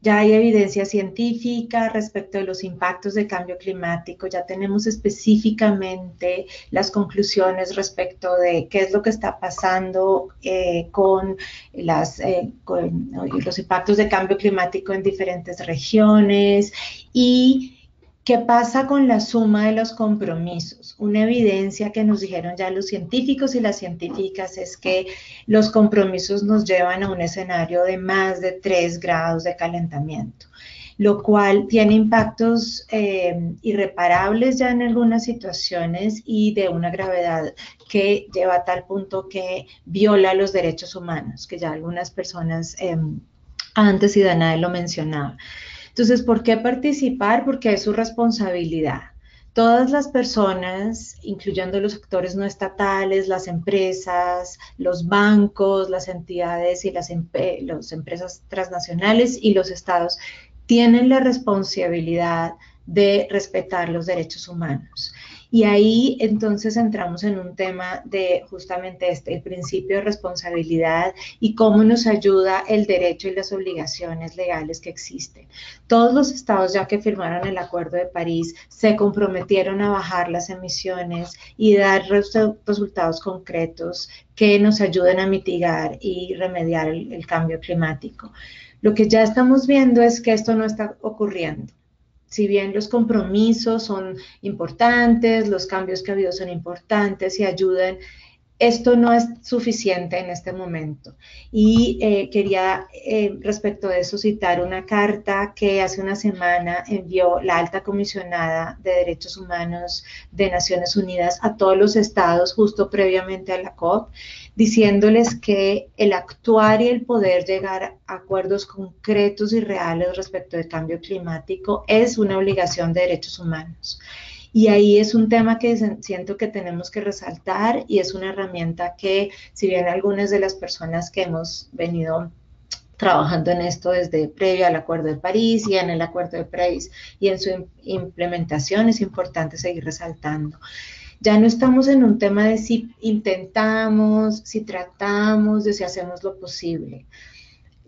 Ya hay evidencia científica respecto de los impactos del cambio climático, ya tenemos específicamente las conclusiones respecto de qué es lo que está pasando con los impactos del cambio climático en diferentes regiones y ¿qué pasa con la suma de los compromisos? Una evidencia que nos dijeron ya los científicos y las científicas es que los compromisos nos llevan a un escenario de más de 3 grados de calentamiento, lo cual tiene impactos irreparables ya en algunas situaciones y de una gravedad que lleva a tal punto que viola los derechos humanos, que ya algunas personas antes y Danae lo mencionaba. Entonces, ¿por qué participar? Porque es su responsabilidad. Todas las personas, incluyendo los actores no estatales, las empresas, los bancos, las entidades y las empresas transnacionales y los estados, tienen la responsabilidad de respetar los derechos humanos. Y ahí entonces entramos en un tema de justamente el principio de responsabilidad y cómo nos ayuda el derecho y las obligaciones legales que existen. Todos los estados ya que firmaron el Acuerdo de París se comprometieron a bajar las emisiones y dar resultados concretos que nos ayuden a mitigar y remediar el cambio climático. Lo que ya estamos viendo es que esto no está ocurriendo. Si bien los compromisos son importantes, los cambios que ha habido son importantes y ayudan, esto no es suficiente en este momento. Y quería respecto de eso citar una carta que hace una semana envió la alta comisionada de Derechos Humanos de Naciones Unidas a todos los estados justo previamente a la COP, diciéndoles que el actuar y el poder llegar a acuerdos concretos y reales respecto del cambio climático es una obligación de derechos humanos. Y ahí es un tema que siento que tenemos que resaltar y es una herramienta que, si bien algunas de las personas que hemos venido trabajando en esto desde previo al Acuerdo de París y en el Acuerdo de París y en su implementación es importante seguir resaltando. Ya no estamos en un tema de si intentamos, si tratamos, de si hacemos lo posible.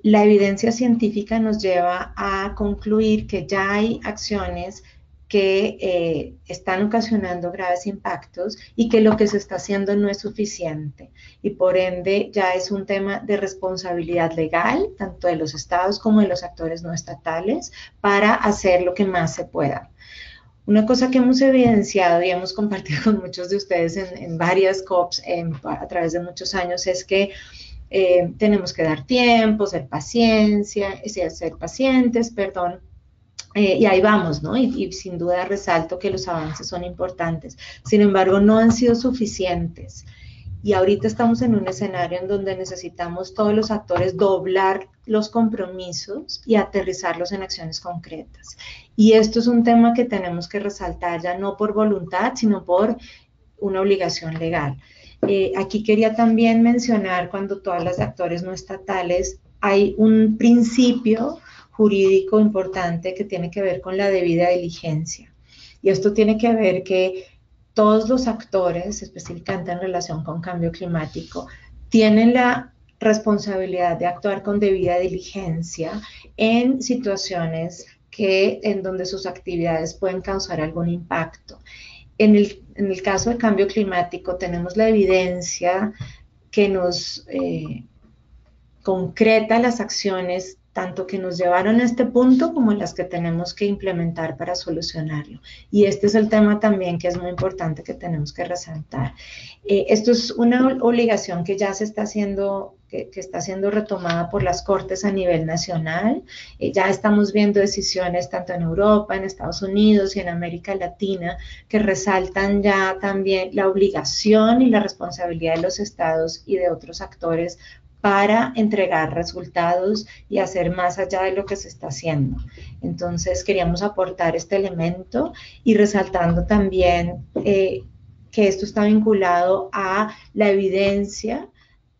La evidencia científica nos lleva a concluir que ya hay acciones que están ocasionando graves impactos y que lo que se está haciendo no es suficiente. Y por ende ya es un tema de responsabilidad legal, tanto de los estados como de los actores no estatales, para hacer lo que más se pueda. Una cosa que hemos evidenciado y hemos compartido con muchos de ustedes en varias COPs a través de muchos años es que tenemos que dar tiempo, ser pacientes, perdón, y ahí vamos, ¿no? Y sin duda resalto que los avances son importantes. Sin embargo, no han sido suficientes. Y ahorita estamos en un escenario en donde necesitamos todos los actores doblar los compromisos y aterrizarlos en acciones concretas. Y esto es un tema que tenemos que resaltar ya no por voluntad, sino por una obligación legal. Aquí quería también mencionar, cuando todas las actores no estatales, hay un principio jurídico importante que tiene que ver con la debida diligencia. Y esto tiene que ver que todos los actores, específicamente en relación con cambio climático, tienen la responsabilidad de actuar con debida diligencia en situaciones en donde sus actividades pueden causar algún impacto. En el caso del cambio climático tenemos la evidencia que nos concreta las acciones tanto que nos llevaron a este punto como las que tenemos que implementar para solucionarlo. Y este es el tema también que es muy importante que tenemos que resaltar. Esto es una obligación que ya se está haciendo, que está siendo retomada por las Cortes a nivel nacional. Ya estamos viendo decisiones tanto en Europa, en Estados Unidos y en América Latina que resaltan ya también la obligación y la responsabilidad de los estados y de otros actores para entregar resultados y hacer más allá de lo que se está haciendo. Entonces queríamos aportar este elemento y resaltando también que esto está vinculado a la evidencia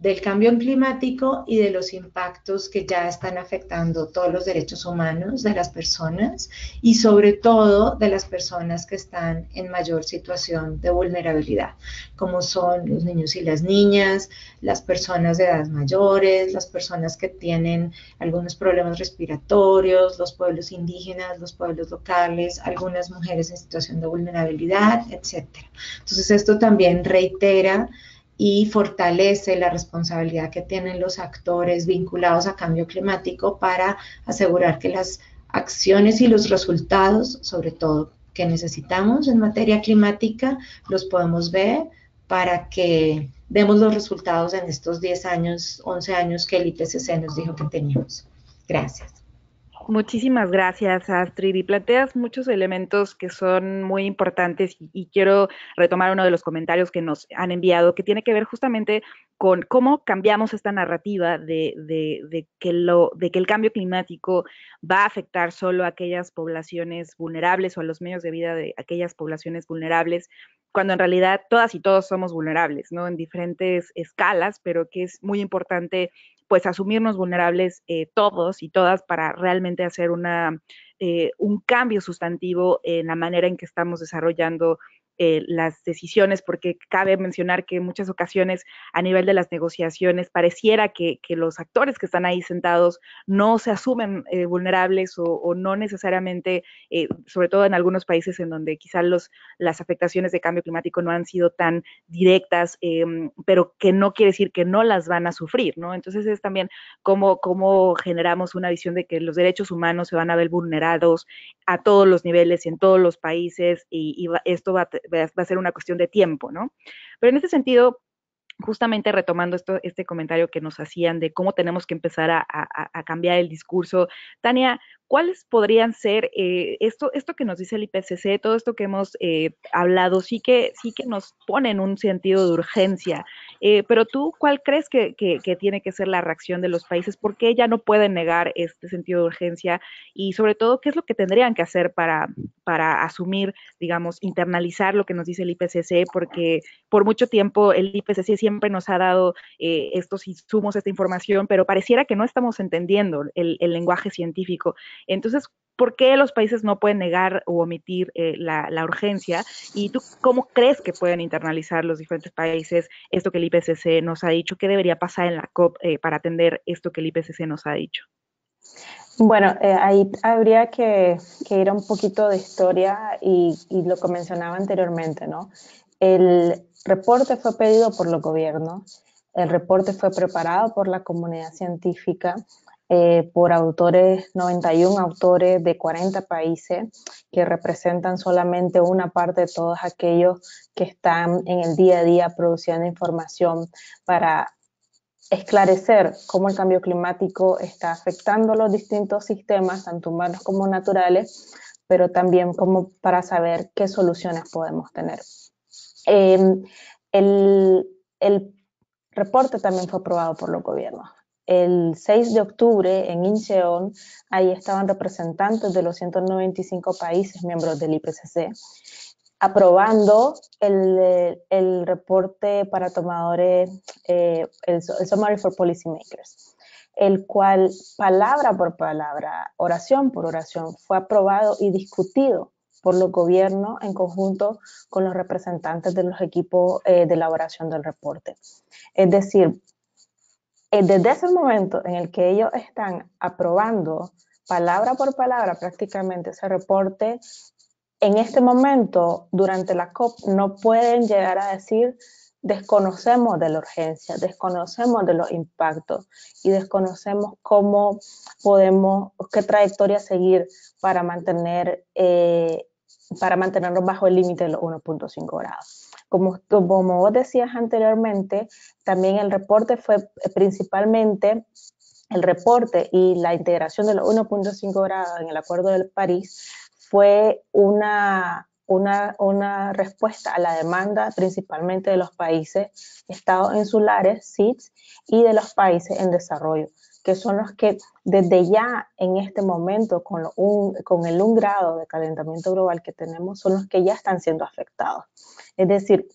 del cambio climático y de los impactos que ya están afectando todos los derechos humanos de las personas y sobre todo de las personas que están en mayor situación de vulnerabilidad, como son los niños y las niñas, las personas de edades mayores, las personas que tienen algunos problemas respiratorios, los pueblos indígenas, los pueblos locales, algunas mujeres en situación de vulnerabilidad, etc. Entonces esto también reitera y fortalece la responsabilidad que tienen los actores vinculados a cambio climático para asegurar que las acciones y los resultados, sobre todo que necesitamos en materia climática, los podemos ver para que demos los resultados en estos 10 años, 11 años que el IPCC nos dijo que teníamos. Gracias. Muchísimas gracias, Astrid. Y planteas muchos elementos que son muy importantes y quiero retomar uno de los comentarios que nos han enviado, que tiene que ver justamente con cómo cambiamos esta narrativa de que el cambio climático va a afectar solo a aquellas poblaciones vulnerables o a los medios de vida de aquellas poblaciones vulnerables, cuando en realidad todas y todos somos vulnerables, ¿no? En diferentes escalas, pero que es muy importante pues asumirnos vulnerables todos y todas para realmente hacer un cambio sustantivo en la manera en que estamos desarrollando las decisiones, porque cabe mencionar que en muchas ocasiones a nivel de las negociaciones pareciera que los actores que están ahí sentados no se asumen vulnerables o no necesariamente, sobre todo en algunos países en donde quizás las afectaciones de cambio climático no han sido tan directas, pero que no quiere decir que no las van a sufrir, ¿no? Entonces es también cómo generamos una visión de que los derechos humanos se van a ver vulnerados a todos los niveles y en todos los países y esto va a ser una cuestión de tiempo, ¿no? Pero en este sentido, justamente retomando este comentario que nos hacían de cómo tenemos que empezar a cambiar el discurso, Tania, ¿cuáles podrían ser esto que nos dice el IPCC, todo esto que hemos hablado, sí que nos pone en un sentido de urgencia? Pero tú, ¿cuál crees que tiene que ser la reacción de los países? ¿Por qué ya no pueden negar este sentido de urgencia? Y sobre todo, ¿qué es lo que tendrían que hacer para asumir, digamos, internalizar lo que nos dice el IPCC? Porque por mucho tiempo el IPCC siempre nos ha dado estos insumos, esta información, pero pareciera que no estamos entendiendo el lenguaje científico. Entonces, ¿por qué los países no pueden negar o omitir la urgencia? ¿Y tú cómo crees que pueden internalizar los diferentes países esto que el IPCC nos ha dicho? ¿Qué debería pasar en la COP para atender esto que el IPCC nos ha dicho? Bueno, ahí habría que ir a un poquito de historia y lo que mencionaba anteriormente, ¿no? El reporte fue pedido por los gobiernos, el reporte fue preparado por la comunidad científica, por autores, 91 autores de 40 países que representan solamente una parte de todos aquellos que están en el día a día produciendo información para esclarecer cómo el cambio climático está afectando los distintos sistemas, tanto humanos como naturales, pero también como para saber qué soluciones podemos tener. El reporte también fue aprobado por los gobiernos. El 6 de octubre en Incheon, ahí estaban representantes de los 195 países miembros del IPCC, aprobando el reporte para tomadores, el Summary for Policymakers, el cual palabra por palabra, oración por oración, fue aprobado y discutido por los gobiernos en conjunto con los representantes de los equipos de elaboración del reporte. Es decir, desde ese momento en el que ellos están aprobando palabra por palabra prácticamente ese reporte, en este momento, durante la COP, no pueden llegar a decir desconocemos de la urgencia, desconocemos de los impactos y desconocemos cómo podemos, qué trayectoria seguir para mantenernos bajo el límite de los 1.5 grados. Como vos decías anteriormente, también el reporte fue principalmente el reporte y la integración de los 1.5 grados en el Acuerdo de París fue una respuesta a la demanda principalmente de los países, estados insulares, SIDS, y de los países en desarrollo, que son los que desde ya en este momento, con el 1 grado de calentamiento global que tenemos, son los que ya están siendo afectados. Es decir,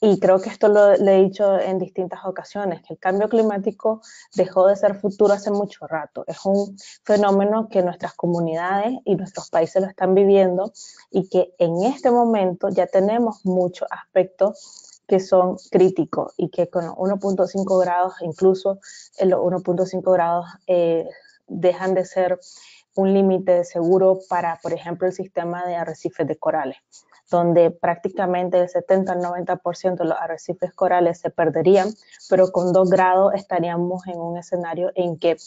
y creo que esto lo he dicho en distintas ocasiones, que el cambio climático dejó de ser futuro hace mucho rato. Es un fenómeno que nuestras comunidades y nuestros países lo están viviendo y que en este momento ya tenemos muchos aspectos que son críticos y que con 1.5 grados, incluso en los 1.5 grados dejan de ser un límite seguro para, por ejemplo, el sistema de arrecifes de corales, donde prácticamente el 70 al 90% de los arrecifes corales se perderían, pero con 2 grados estaríamos en un escenario en que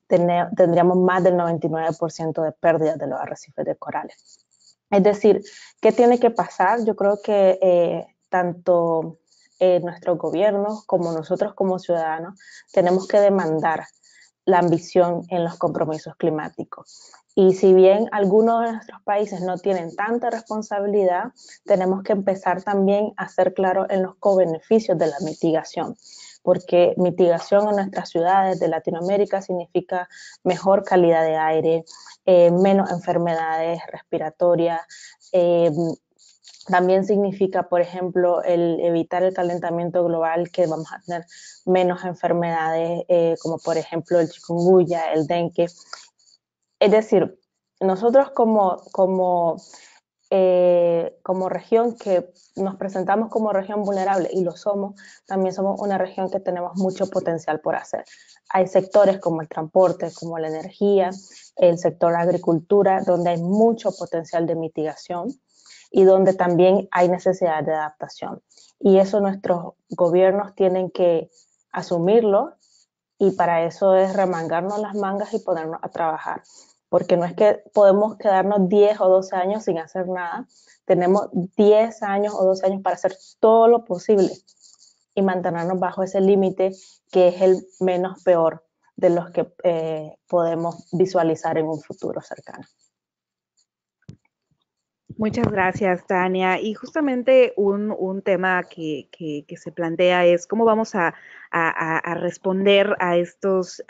tendríamos más del 99% de pérdidas de los arrecifes de corales. Es decir, ¿qué tiene que pasar? Yo creo que tanto nuestros gobiernos como nosotros como ciudadanos tenemos que demandar la ambición en los compromisos climáticos. Y si bien algunos de nuestros países no tienen tanta responsabilidad, tenemos que empezar también a ser claros en los co-beneficios de la mitigación, porque mitigación en nuestras ciudades de Latinoamérica significa mejor calidad de aire, menos enfermedades respiratorias, también significa, por ejemplo, el evitar el calentamiento global, que vamos a tener menos enfermedades, como por ejemplo el chikungunya, el dengue. Es decir, nosotros como región que nos presentamos como región vulnerable, y lo somos, también somos una región que tenemos mucho potencial por hacer. Hay sectores como el transporte, como la energía, el sector agricultura, donde hay mucho potencial de mitigación y donde también hay necesidad de adaptación. Y eso nuestros gobiernos tienen que asumirlo, y para eso es remangarnos las mangas y ponernos a trabajar. Porque no es que podemos quedarnos 10 o 12 años sin hacer nada, tenemos 10 años o 12 años para hacer todo lo posible y mantenernos bajo ese límite que es el menos peor de los que podemos visualizar en un futuro cercano. Muchas gracias, Tania. Y justamente un tema que se plantea es cómo vamos a responder a estas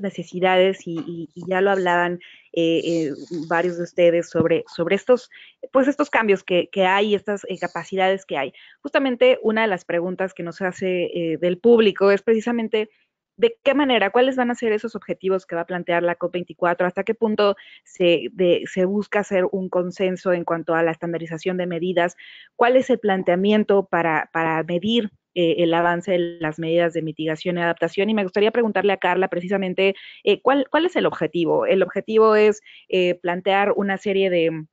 necesidades, y ya lo hablaban varios de ustedes sobre estos cambios que hay, estas capacidades que hay. Justamente una de las preguntas que nos hace del público es precisamente ¿de qué manera? ¿Cuáles van a ser esos objetivos que va a plantear la COP24? ¿Hasta qué punto se busca hacer un consenso en cuanto a la estandarización de medidas? ¿Cuál es el planteamiento para medir el avance de las medidas de mitigación y adaptación? Y me gustaría preguntarle a Carla precisamente ¿cuál es el objetivo? El objetivo es plantear una serie de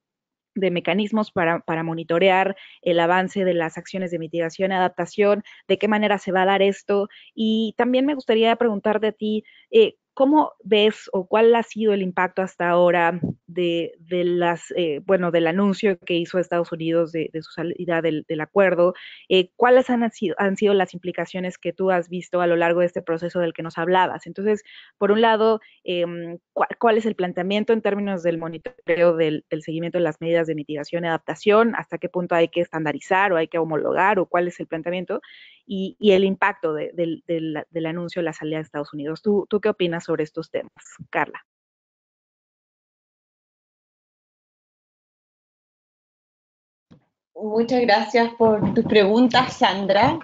mecanismos para monitorear el avance de las acciones de mitigación y adaptación, de qué manera se va a dar esto. Y también me gustaría preguntarte a ti, ¿cómo ves o cuál ha sido el impacto hasta ahora del anuncio que hizo Estados Unidos de su salida del acuerdo? ¿Cuáles han sido las implicaciones que tú has visto a lo largo de este proceso del que nos hablabas? Entonces, por un lado, ¿cuál es el planteamiento en términos del monitoreo del seguimiento de las medidas de mitigación y adaptación? ¿Hasta qué punto hay que estandarizar o hay que homologar, o cuál es el planteamiento? Y el impacto del anuncio de la salida de Estados Unidos. ¿Tú qué opinas sobre estos temas, Carla? Muchas gracias por tus preguntas, Sandra.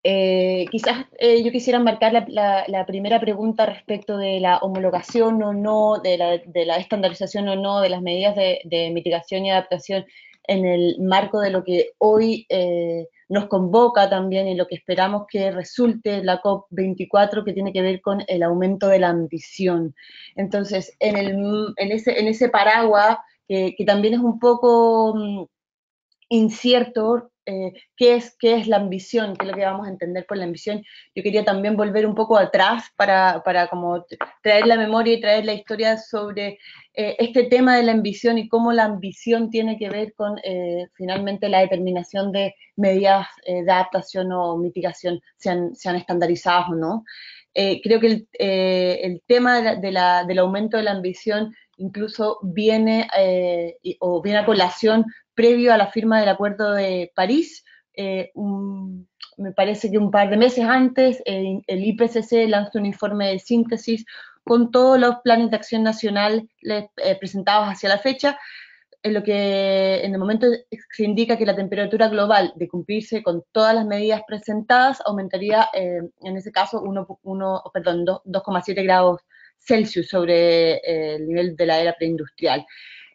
Quizás yo quisiera marcar la primera pregunta respecto de la homologación o no, de la estandarización o no, de las medidas de mitigación y adaptación en el marco de lo que hoy nos convoca también y lo que esperamos que resulte la COP24, que tiene que ver con el aumento de la ambición. Entonces, en ese paraguas, que también es un poco incierto, qué es la ambición, qué es lo que vamos a entender por la ambición. Yo quería también volver un poco atrás para como traer la memoria y traer la historia sobre este tema de la ambición y cómo la ambición tiene que ver con finalmente la determinación de medidas de adaptación o mitigación, sean estandarizadas o no. Creo que el tema del aumento de la ambición incluso viene a colación previo a la firma del Acuerdo de París. Me parece que un par de meses antes el IPCC lanzó un informe de síntesis con todos los planes de acción nacional presentados hacia la fecha, en lo que en el momento se indica que la temperatura global, de cumplirse con todas las medidas presentadas, aumentaría en ese caso 2,7 grados Celsius sobre el nivel de la era preindustrial.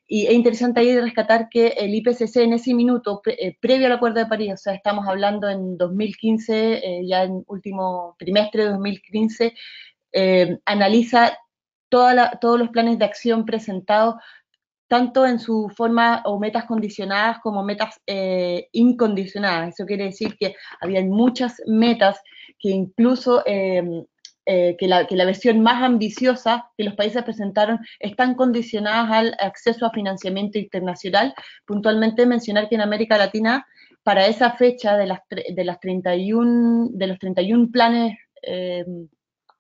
Y es interesante ahí rescatar que el IPCC en ese minuto, previo al Acuerdo de París, o sea, estamos hablando en 2015, ya en último trimestre de 2015, analiza todos los planes de acción presentados, tanto en su forma o metas condicionadas como metas incondicionadas. Eso quiere decir que había muchas metas que incluso que la versión más ambiciosa que los países presentaron están condicionadas al acceso a financiamiento internacional. Puntualmente mencionar que en América Latina, para esa fecha de los 31 planes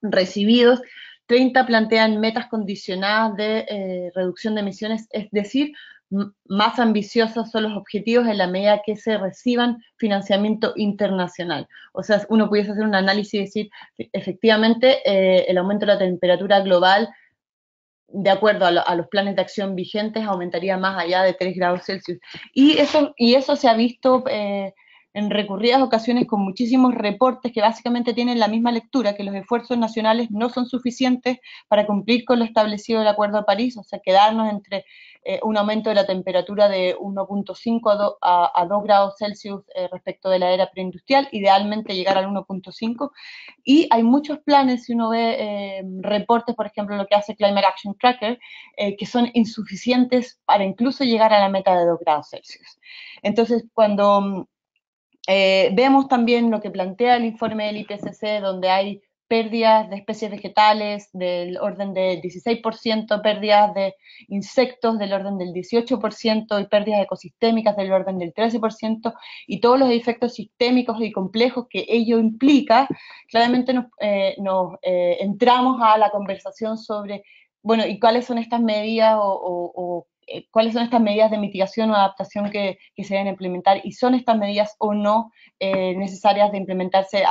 recibidos, 30 plantean metas condicionadas de reducción de emisiones, es decir, más ambiciosos son los objetivos en la medida que se reciban financiamiento internacional. O sea, uno pudiese hacer un análisis y decir, efectivamente, el aumento de la temperatura global, de acuerdo a los planes de acción vigentes, aumentaría más allá de 3 grados Celsius. Y eso se ha visto en recurridas ocasiones con muchísimos reportes que básicamente tienen la misma lectura, que los esfuerzos nacionales no son suficientes para cumplir con lo establecido del Acuerdo de París, o sea, quedarnos entre un aumento de la temperatura de 1,5 a 2 grados Celsius respecto de la era preindustrial, idealmente llegar al 1,5, y hay muchos planes, si uno ve reportes, por ejemplo, lo que hace Climate Action Tracker, que son insuficientes para incluso llegar a la meta de 2 grados Celsius. Entonces, cuando vemos también lo que plantea el informe del IPCC, donde hay pérdidas de especies vegetales del orden del 16%, pérdidas de insectos del orden del 18% y pérdidas ecosistémicas del orden del 13%, y todos los efectos sistémicos y complejos que ello implica. Claramente nos entramos a la conversación sobre, bueno, ¿y cuáles son estas medidas cuáles son estas medidas de mitigación o adaptación que se deben implementar? ¿Y son estas medidas o no necesarias de implementarse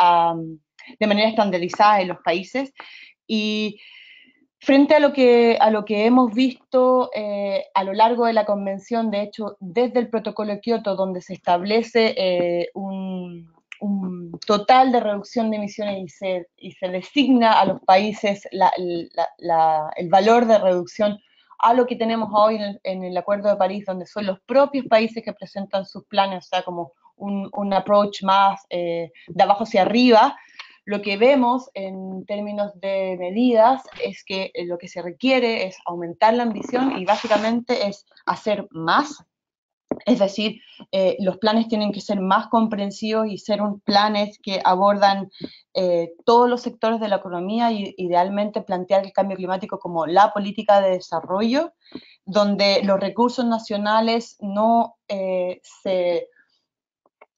de manera estandarizada en los países? Y frente a lo que hemos visto a lo largo de la convención, de hecho, desde el protocolo de Kioto, donde se establece un total de reducción de emisiones y se designa a los países el valor de reducción a lo que tenemos hoy en el Acuerdo de París, donde son los propios países que presentan sus planes, o sea, como un approach más de abajo hacia arriba. Lo que vemos en términos de medidas es que lo que se requiere es aumentar la ambición y básicamente es hacer más. Es decir, los planes tienen que ser más comprensivos y ser planes que abordan todos los sectores de la economía y idealmente plantear el cambio climático como la política de desarrollo, donde los recursos nacionales no se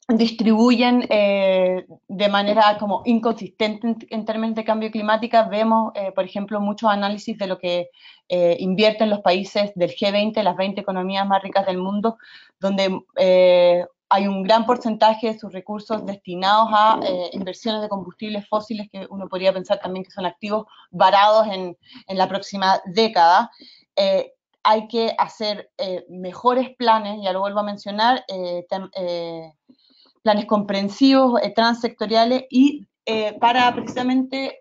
distribuyen de manera como inconsistente en términos de cambio climático. Vemos, por ejemplo, muchos análisis de lo que invierten los países del G20, las 20 economías más ricas del mundo, donde hay un gran porcentaje de sus recursos destinados a inversiones de combustibles fósiles, que uno podría pensar también que son activos varados en la próxima década. Hay que hacer mejores planes, ya lo vuelvo a mencionar, planes comprensivos, transsectoriales, y para precisamente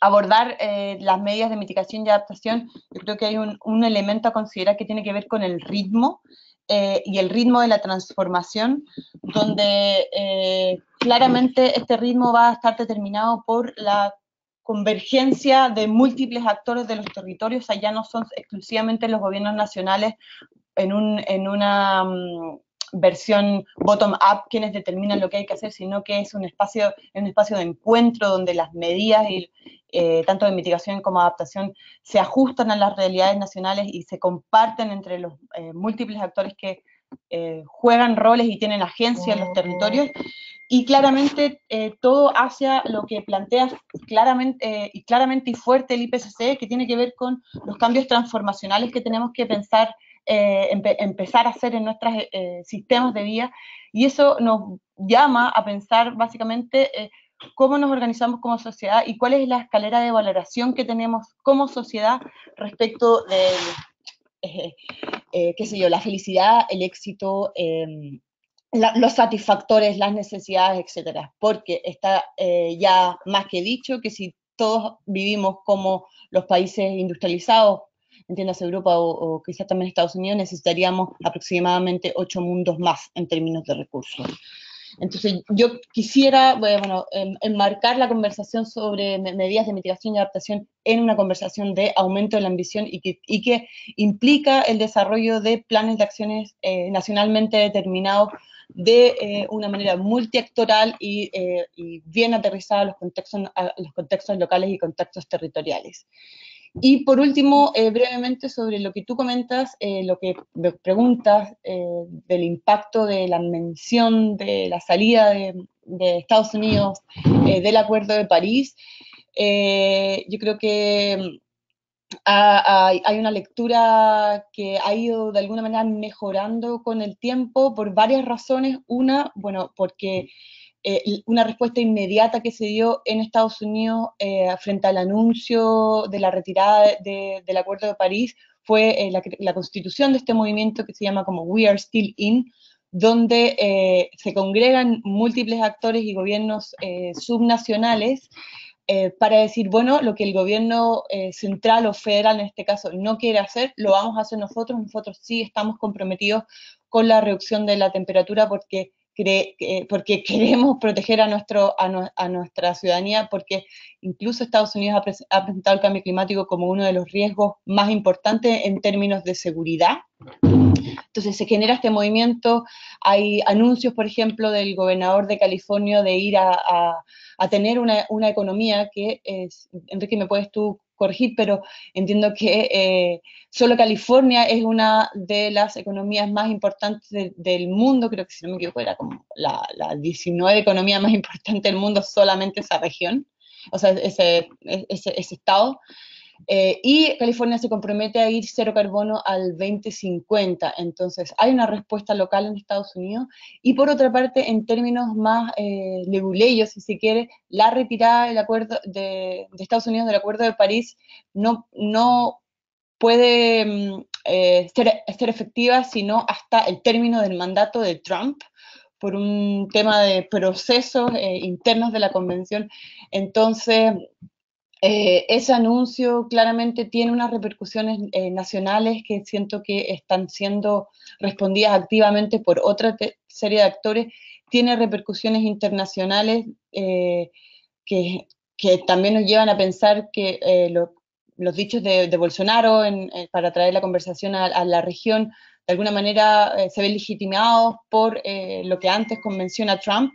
abordar las medidas de mitigación y adaptación, yo creo que hay un elemento a considerar que tiene que ver con el ritmo y el ritmo de la transformación, donde claramente este ritmo va a estar determinado por la convergencia de múltiples actores de los territorios. O sea, ya no son exclusivamente los gobiernos nacionales en una versión bottom-up quienes determinan lo que hay que hacer, sino que es un espacio de encuentro donde las medidas, tanto de mitigación como adaptación, se ajustan a las realidades nacionales y se comparten entre los múltiples actores que juegan roles y tienen agencia en los territorios. Y claramente todo hacia lo que plantea claramente y fuerte el IPCC, que tiene que ver con los cambios transformacionales que tenemos que pensar, empezar a hacer en nuestros sistemas de vida, y eso nos llama a pensar básicamente cómo nos organizamos como sociedad y cuál es la escalera de valoración que tenemos como sociedad respecto de, qué sé yo, la felicidad, el éxito, los satisfactores, las necesidades, etcétera, porque está ya más que dicho que si todos vivimos como los países industrializados, entiéndase Europa o quizás también Estados Unidos, necesitaríamos aproximadamente 8 mundos más en términos de recursos. Entonces, yo quisiera, enmarcar la conversación sobre medidas de mitigación y adaptación en una conversación de aumento de la ambición y que implica el desarrollo de planes de acciones nacionalmente determinados de una manera multiactoral y bien aterrizada a los contextos locales y contextos territoriales. Y por último, brevemente sobre lo que tú comentas, lo que me preguntas del impacto de la mención de la salida de Estados Unidos del Acuerdo de París. Yo creo que hay una lectura que ha ido de alguna manera mejorando con el tiempo por varias razones. Una, bueno, porque una respuesta inmediata que se dio en Estados Unidos frente al anuncio de la retirada del Acuerdo de París fue la constitución de este movimiento que se llama como We Are Still In, donde se congregan múltiples actores y gobiernos subnacionales para decir, bueno, lo que el gobierno central o federal en este caso no quiere hacer, lo vamos a hacer nosotros sí estamos comprometidos con la reducción de la temperatura porque queremos proteger a nuestra ciudadanía, porque incluso Estados Unidos ha presentado el cambio climático como uno de los riesgos más importantes en términos de seguridad. Entonces se genera este movimiento, hay anuncios, por ejemplo, del gobernador de California de ir a tener una economía que es, Enrique, me puedes tú corregir, pero entiendo que solo California es una de las economías más importantes del mundo, creo que si no me equivoco era como la 19 economía más importante del mundo, solamente esa región, o sea, ese estado. Y California se compromete a ir cero carbono al 2050, entonces hay una respuesta local en Estados Unidos, y por otra parte, en términos más leguleyos, si se quiere, la retirada del acuerdo de Estados Unidos del Acuerdo de París no puede ser efectiva sino hasta el término del mandato de Trump, por un tema de procesos internos de la convención. Entonces, ese anuncio claramente tiene unas repercusiones nacionales que siento que están siendo respondidas activamente por otra serie de actores, tiene repercusiones internacionales que también nos llevan a pensar que los dichos de Bolsonaro para traer la conversación a la región, de alguna manera se ven legitimados por lo que antes conmenciona Trump,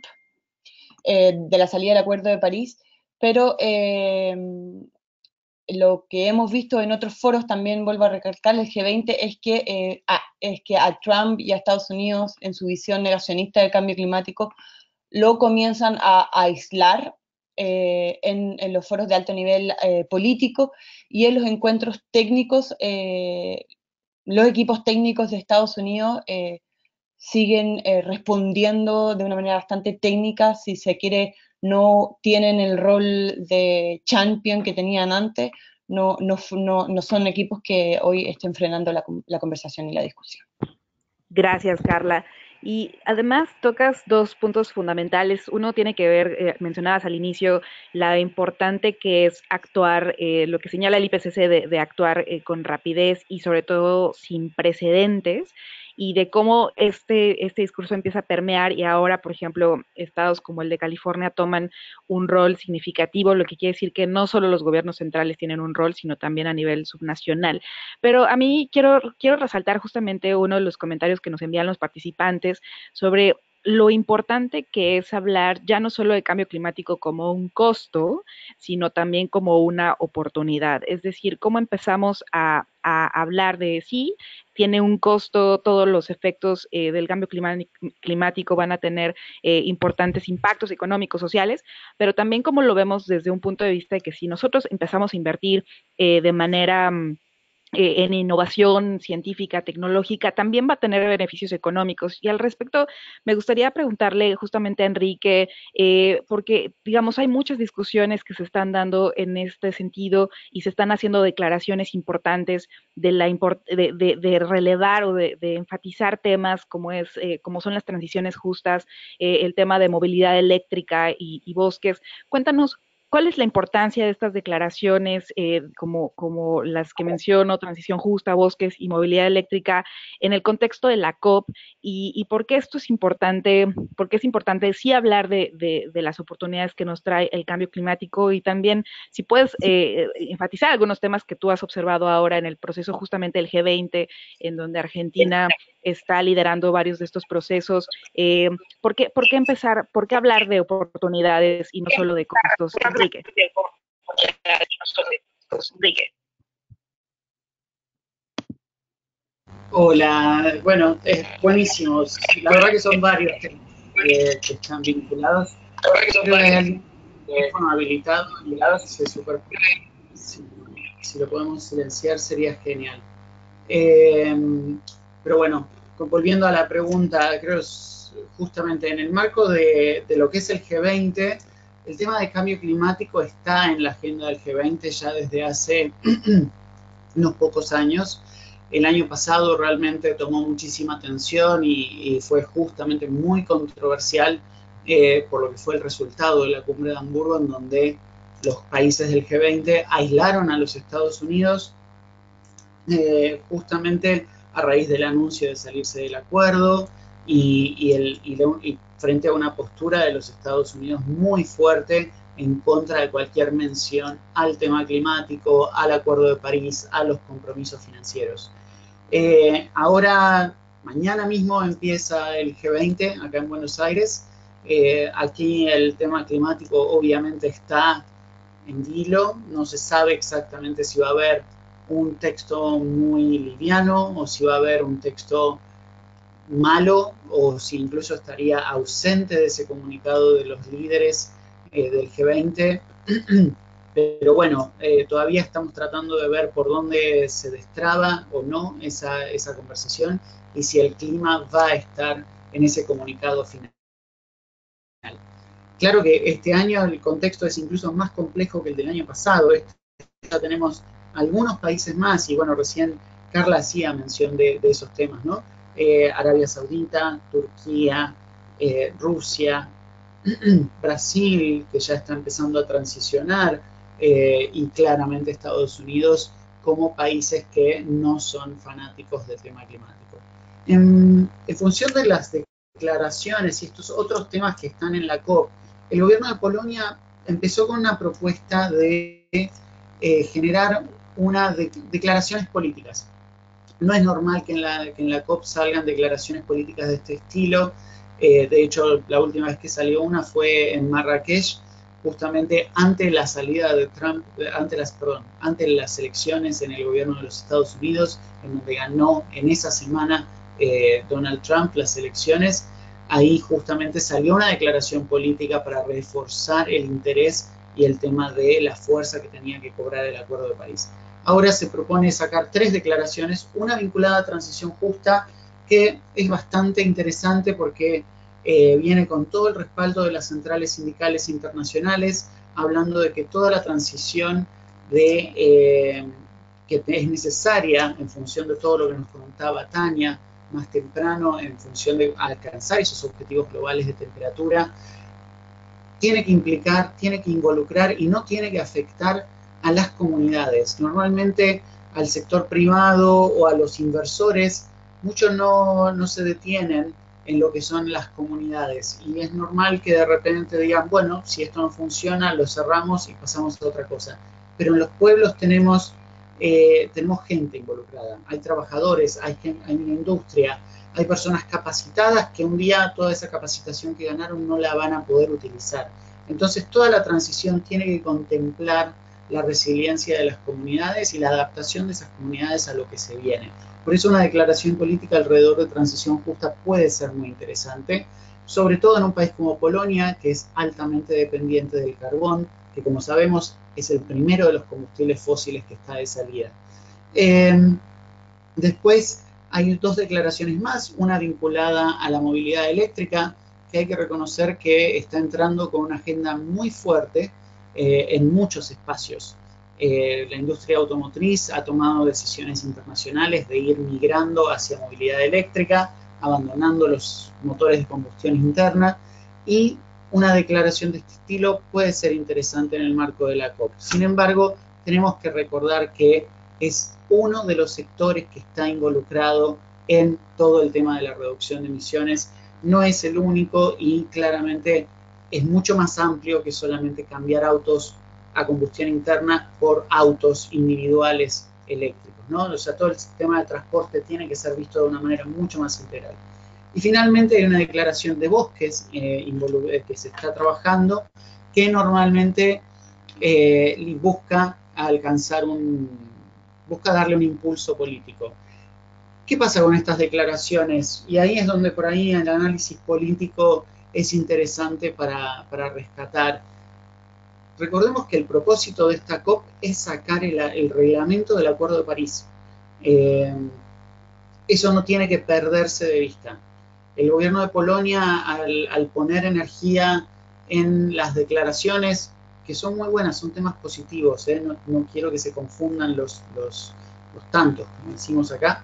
de la salida del Acuerdo de París, pero lo que hemos visto en otros foros, también vuelvo a recalcar, el G20, es que a Trump y a Estados Unidos, en su visión negacionista del cambio climático, lo comienzan a aislar en los foros de alto nivel político, y en los encuentros técnicos, los equipos técnicos de Estados Unidos siguen respondiendo de una manera bastante técnica. Si se quiere, no tienen el rol de champion que tenían antes, no son equipos que hoy estén frenando la conversación y la discusión. Gracias, Carla. Y además tocas dos puntos fundamentales. Uno tiene que ver, mencionabas al inicio, la importante que es actuar, lo que señala el IPCC de actuar con rapidez y sobre todo sin precedentes, y de cómo este discurso empieza a permear, y ahora, por ejemplo, estados como el de California toman un rol significativo, lo que quiere decir que no solo los gobiernos centrales tienen un rol, sino también a nivel subnacional. Pero a mí quiero resaltar justamente uno de los comentarios que nos envían los participantes sobre lo importante que es hablar ya no solo de cambio climático como un costo, sino también como una oportunidad. Es decir, cómo empezamos a hablar de sí, tiene un costo, todos los efectos del cambio climático van a tener importantes impactos económicos, sociales, pero también como lo vemos desde un punto de vista de que si nosotros empezamos a invertir de manera en innovación científica, tecnológica, también va a tener beneficios económicos. Y al respecto, me gustaría preguntarle justamente a Enrique, porque, digamos, hay muchas discusiones que se están dando en este sentido y se están haciendo declaraciones importantes de relevar o de enfatizar temas como son las transiciones justas, el tema de movilidad eléctrica y bosques. Cuéntanos, ¿cuál es la importancia de estas declaraciones como las que menciono, transición justa, bosques y movilidad eléctrica, en el contexto de la COP? ¿Y por qué esto es importante? ¿Por qué es importante sí hablar de las oportunidades que nos trae el cambio climático? Y también, si puedes enfatizar algunos temas que tú has observado ahora en el proceso justamente del G20, en donde Argentina está liderando varios de estos procesos. ¿Por qué empezar, por qué hablar de oportunidades y no solo de costos? Enrique. Hola, bueno, es buenísimo. La verdad que son varios que están vinculados. Creo que hay un teléfono habilitado, se superpone. Si lo podemos silenciar sería genial. Pero bueno, volviendo a la pregunta, creo que justamente en el marco de lo que es el G20, el tema del cambio climático está en la agenda del G20 ya desde hace unos pocos años. El año pasado realmente tomó muchísima atención y fue justamente muy controversial por lo que fue el resultado de la cumbre de Hamburgo, en donde los países del G20 aislaron a los Estados Unidos justamente a raíz del anuncio de salirse del acuerdo y frente a una postura de los Estados Unidos muy fuerte en contra de cualquier mención al tema climático, al Acuerdo de París, a los compromisos financieros. Ahora Mañana mismo empieza el G20 acá en Buenos Aires. Aquí el tema climático obviamente está en vilo, no se sabe exactamente si va a haber un texto muy liviano o si va a haber un texto malo o si incluso estaría ausente de ese comunicado de los líderes del G20. Pero bueno, todavía estamos tratando de ver por dónde se destraba o no esa conversación y si el clima va a estar en ese comunicado final. Claro que este año el contexto es incluso más complejo que el del año pasado. Ya tenemos algunos países más, y bueno, recién Carla hacía mención de esos temas, ¿no? Arabia Saudita, Turquía, Rusia, Brasil, que ya está empezando a transicionar, y claramente Estados Unidos como países que no son fanáticos del tema climático. En función de las declaraciones y estos otros temas que están en la COP, el gobierno de Polonia empezó con una propuesta de generar declaraciones políticas. No es normal que en la COP salgan declaraciones políticas de este estilo. De hecho, la última vez que salió una fue en Marrakech, justamente ante la salida de Trump, ante las elecciones en el gobierno de los Estados Unidos, en donde ganó en esa semana Donald Trump las elecciones. Ahí justamente salió una declaración política para reforzar el interés y el tema de la fuerza que tenía que cobrar el Acuerdo de París. Ahora se propone sacar 3 declaraciones, una vinculada a transición justa, que es bastante interesante porque viene con todo el respaldo de las centrales sindicales internacionales, hablando de que toda la transición que es necesaria en función de todo lo que nos comentaba Tania más temprano, en función de alcanzar esos objetivos globales de temperatura, tiene que implicar, tiene que involucrar y no tiene que afectar a las comunidades. Normalmente al sector privado o a los inversores, muchos no se detienen en lo que son las comunidades, y es normal que de repente digan, bueno, si esto no funciona, lo cerramos y pasamos a otra cosa. Pero en los pueblos tenemos gente involucrada, hay trabajadores, hay una industria, hay personas capacitadas que un día toda esa capacitación que ganaron no la van a poder utilizar. Entonces toda la transición tiene que contemplar la resiliencia de las comunidades y la adaptación de esas comunidades a lo que se viene. Por eso una declaración política alrededor de transición justa puede ser muy interesante, sobre todo en un país como Polonia, que es altamente dependiente del carbón, que como sabemos es el primero de los combustibles fósiles que está de salida. Después hay 2 declaraciones más, una vinculada a la movilidad eléctrica, que hay que reconocer que está entrando con una agenda muy fuerte en muchos espacios. La industria automotriz ha tomado decisiones internacionales de ir migrando hacia movilidad eléctrica, abandonando los motores de combustión interna, y una declaración de este estilo puede ser interesante en el marco de la COP. Sin embargo, tenemos que recordar que es uno de los sectores que está involucrado en todo el tema de la reducción de emisiones. No es el único y claramente es mucho más amplio que solamente cambiar autos a combustión interna por autos individuales eléctricos, ¿no? O sea, todo el sistema de transporte tiene que ser visto de una manera mucho más integral. Y finalmente hay una declaración de bosques que se está trabajando, que normalmente busca darle un impulso político. ¿Qué pasa con estas declaraciones? Y ahí es donde por ahí el análisis político es interesante para rescatar. Recordemos que el propósito de esta COP es sacar el reglamento del Acuerdo de París. Eso no tiene que perderse de vista. El gobierno de Polonia, al poner energía en las declaraciones, que son muy buenas, son temas positivos, no quiero que se confundan los tantos, como decimos acá,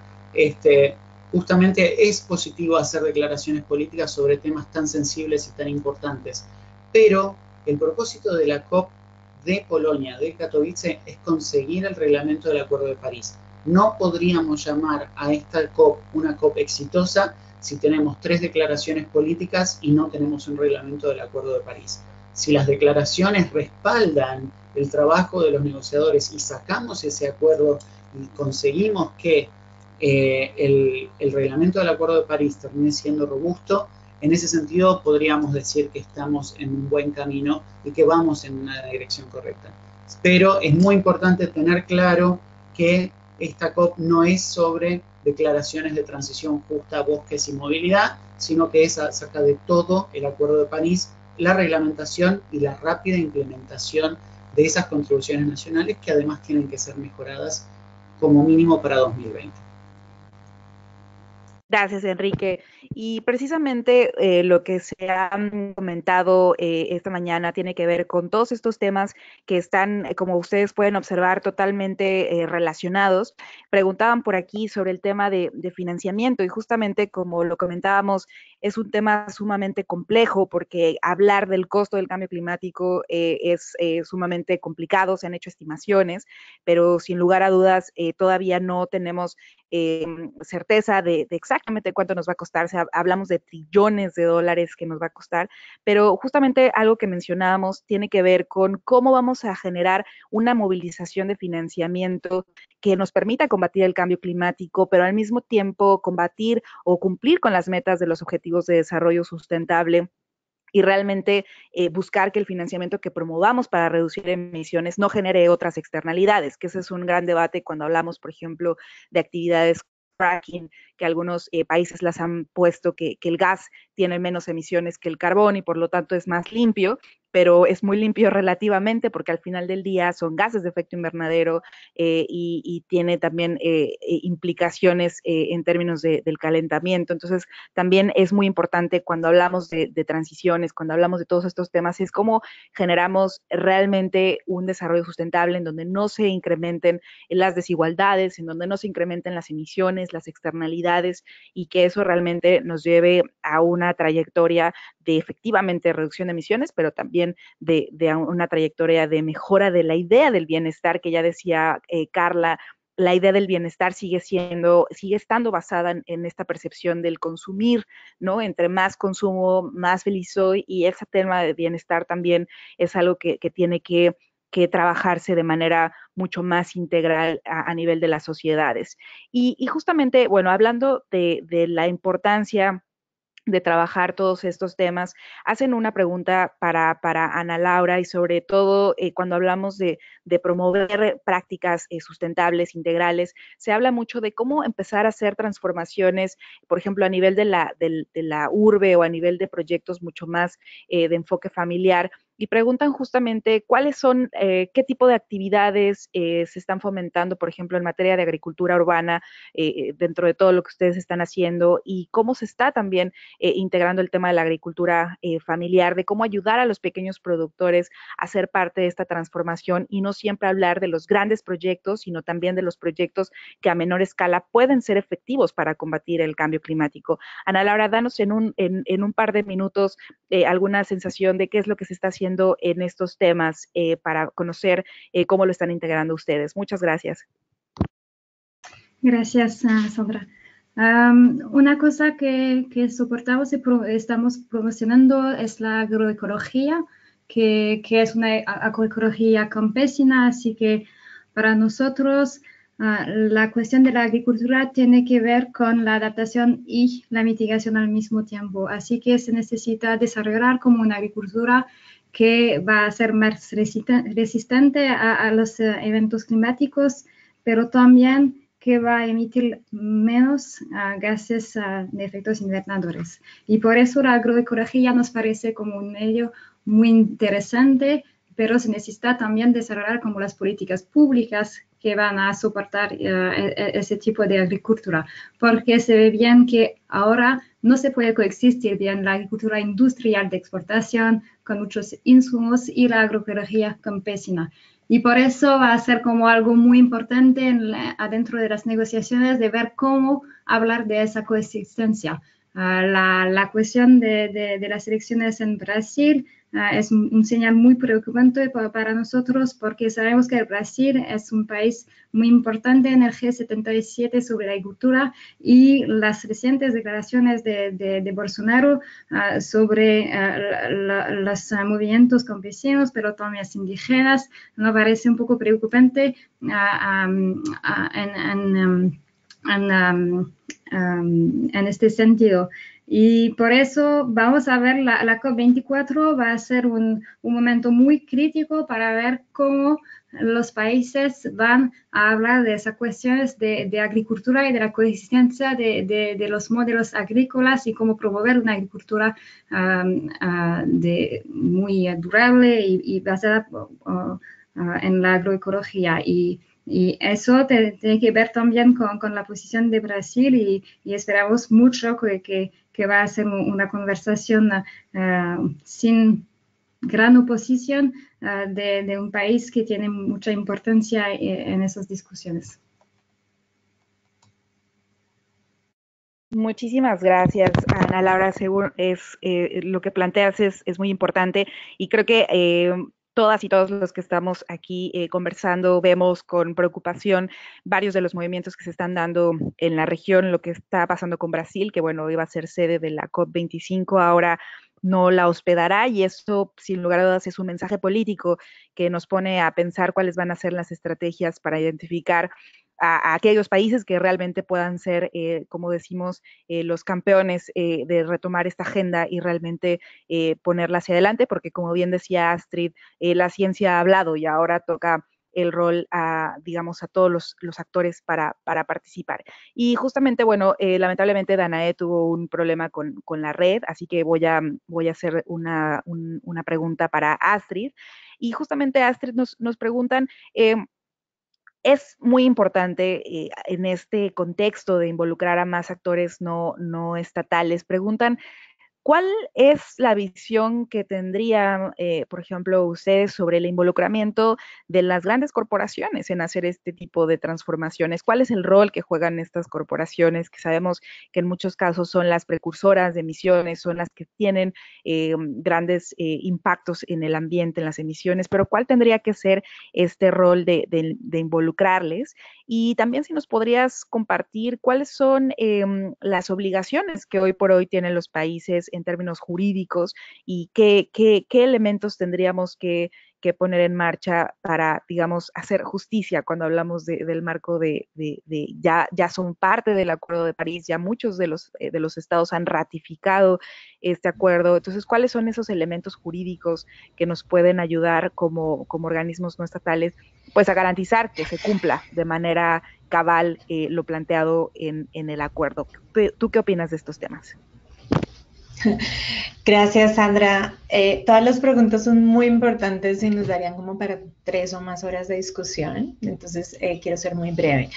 justamente es positivo hacer declaraciones políticas sobre temas tan sensibles y tan importantes, pero el propósito de la COP de Polonia, de Katowice, es conseguir el reglamento del Acuerdo de París. No podríamos llamar a esta COP una COP exitosa si tenemos 3 declaraciones políticas y no tenemos un reglamento del Acuerdo de París. Si las declaraciones respaldan el trabajo de los negociadores y sacamos ese acuerdo y conseguimos que el reglamento del Acuerdo de París termine siendo robusto, en ese sentido podríamos decir que estamos en un buen camino y que vamos en una dirección correcta. Pero es muy importante tener claro que esta COP no es sobre declaraciones de transición justa, bosques y movilidad, sino que es acerca de todo el Acuerdo de París, la reglamentación y la rápida implementación de esas contribuciones nacionales que además tienen que ser mejoradas como mínimo para 2020. Gracias, Enrique. Y precisamente lo que se ha comentado esta mañana tiene que ver con todos estos temas que están, como ustedes pueden observar, totalmente relacionados. Preguntaban por aquí sobre el tema de financiamiento y justamente como lo comentábamos, es un tema sumamente complejo porque hablar del costo del cambio climático es sumamente complicado, se han hecho estimaciones, pero sin lugar a dudas todavía no tenemos certeza de exactamente cuánto nos va a costar. O sea, hablamos de trillones de dólares que nos va a costar, pero justamente algo que mencionábamos tiene que ver con cómo vamos a generar una movilización de financiamiento que nos permita combatir el cambio climático, pero al mismo tiempo combatir o cumplir con las metas de los objetivos de desarrollo sustentable y realmente buscar que el financiamiento que promovamos para reducir emisiones no genere otras externalidades, que ese es un gran debate cuando hablamos, por ejemplo, de actividades fracking, que algunos países las han puesto que el gas tiene menos emisiones que el carbón y por lo tanto es más limpio, pero es muy limpio relativamente porque al final del día son gases de efecto invernadero y tiene también implicaciones en términos del calentamiento. Entonces, también es muy importante cuando hablamos de transiciones, cuando hablamos de todos estos temas, es cómo generamos realmente un desarrollo sustentable en donde no se incrementen las desigualdades, en donde no se incrementen las emisiones, las externalidades y que eso realmente nos lleve a una trayectoria de efectivamente reducción de emisiones, pero también de una trayectoria de mejora de la idea del bienestar que ya decía Carla. La idea del bienestar sigue estando basada en esta percepción del consumir, ¿no? Entre más consumo, más feliz soy, y ese tema de bienestar también es algo que tiene que trabajarse de manera mucho más integral a nivel de las sociedades. Y justamente, bueno, hablando de la importancia de trabajar todos estos temas, hacen una pregunta para Ana Laura y sobre todo cuando hablamos de promover prácticas sustentables, integrales, se habla mucho de cómo empezar a hacer transformaciones, por ejemplo, a nivel de la urbe o a nivel de proyectos mucho más de enfoque familiar, y preguntan justamente cuáles son, qué tipo de actividades se están fomentando, por ejemplo, en materia de agricultura urbana, dentro de todo lo que ustedes están haciendo y cómo se está también integrando el tema de la agricultura familiar, de cómo ayudar a los pequeños productores a ser parte de esta transformación y no siempre hablar de los grandes proyectos, sino también de los proyectos que a menor escala pueden ser efectivos para combatir el cambio climático. Ana Laura, danos en un par de minutos alguna sensación de qué es lo que se está haciendo en estos temas para conocer cómo lo están integrando ustedes. Muchas gracias. Gracias, Sandra. Una cosa que soportamos y estamos promocionando es la agroecología, que es una agroecología campesina, así que para nosotros la cuestión de la agricultura tiene que ver con la adaptación y la mitigación al mismo tiempo, así que se necesita desarrollar como una agricultura que va a ser más resistente a los eventos climáticos, pero también que va a emitir menos gases de efectos invernadores. Y por eso la agroecología nos parece como un medio muy interesante, pero se necesita también desarrollar como las políticas públicas que van a soportar ese tipo de agricultura, porque se ve bien que ahora no se puede coexistir bien la agricultura industrial de exportación con muchos insumos y la agroecología campesina. Y por eso va a ser como algo muy importante adentro de las negociaciones de ver cómo hablar de esa coexistencia. La cuestión de las elecciones en Brasil es un señal muy preocupante para nosotros porque sabemos que Brasil es un país muy importante en el G77 sobre la agricultura y las recientes declaraciones de Bolsonaro sobre los movimientos campesinos, pero también nos parece un poco preocupante en este sentido. Y por eso vamos a ver, la COP24 va a ser un momento muy crítico para ver cómo los países van a hablar de esas cuestiones de agricultura y de la coexistencia de los modelos agrícolas y cómo promover una agricultura muy durable y basada en la agroecología. Y eso tiene que ver también con la posición de Brasil y esperamos mucho que va a ser una conversación sin gran oposición de un país que tiene mucha importancia en esas discusiones. Muchísimas gracias, Ana Laura. Seguro lo que planteas es muy importante y creo que todas y todos los que estamos aquí conversando vemos con preocupación varios de los movimientos que se están dando en la región, lo que está pasando con Brasil, que bueno, iba a ser sede de la COP25, ahora no la hospedará y esto sin lugar a dudas es un mensaje político que nos pone a pensar cuáles van a ser las estrategias para identificar a aquellos países que realmente puedan ser, como decimos, los campeones de retomar esta agenda y realmente ponerla hacia adelante, porque como bien decía Astrid, la ciencia ha hablado y ahora toca el rol digamos, a todos los actores para participar. Y justamente, bueno, lamentablemente Danae tuvo un problema con la red, así que voy a hacer una pregunta para Astrid. Y justamente Astrid nos preguntan, es muy importante en este contexto de involucrar a más actores no estatales. Preguntan, ¿cuál es la visión que tendrían, por ejemplo, ustedes sobre el involucramiento de las grandes corporaciones en hacer este tipo de transformaciones? ¿Cuál es el rol que juegan estas corporaciones, que sabemos que en muchos casos son las precursoras de emisiones, son las que tienen grandes impactos en el ambiente, en las emisiones, pero cuál tendría que ser este rol de involucrarles? Y también si nos podrías compartir cuáles son las obligaciones que hoy por hoy tienen los países en términos jurídicos y qué elementos tendríamos que poner en marcha para, digamos, hacer justicia cuando hablamos del marco ya son parte del Acuerdo de París, ya muchos de los estados han ratificado este acuerdo. Entonces, ¿cuáles son esos elementos jurídicos que nos pueden ayudar como organismos no estatales, pues a garantizar que se cumpla de manera cabal lo planteado en el acuerdo? ¿Tú qué opinas de estos temas? Gracias, Sandra. Todas las preguntas son muy importantes y nos darían como para 3 o más horas de discusión, entonces quiero ser muy breve.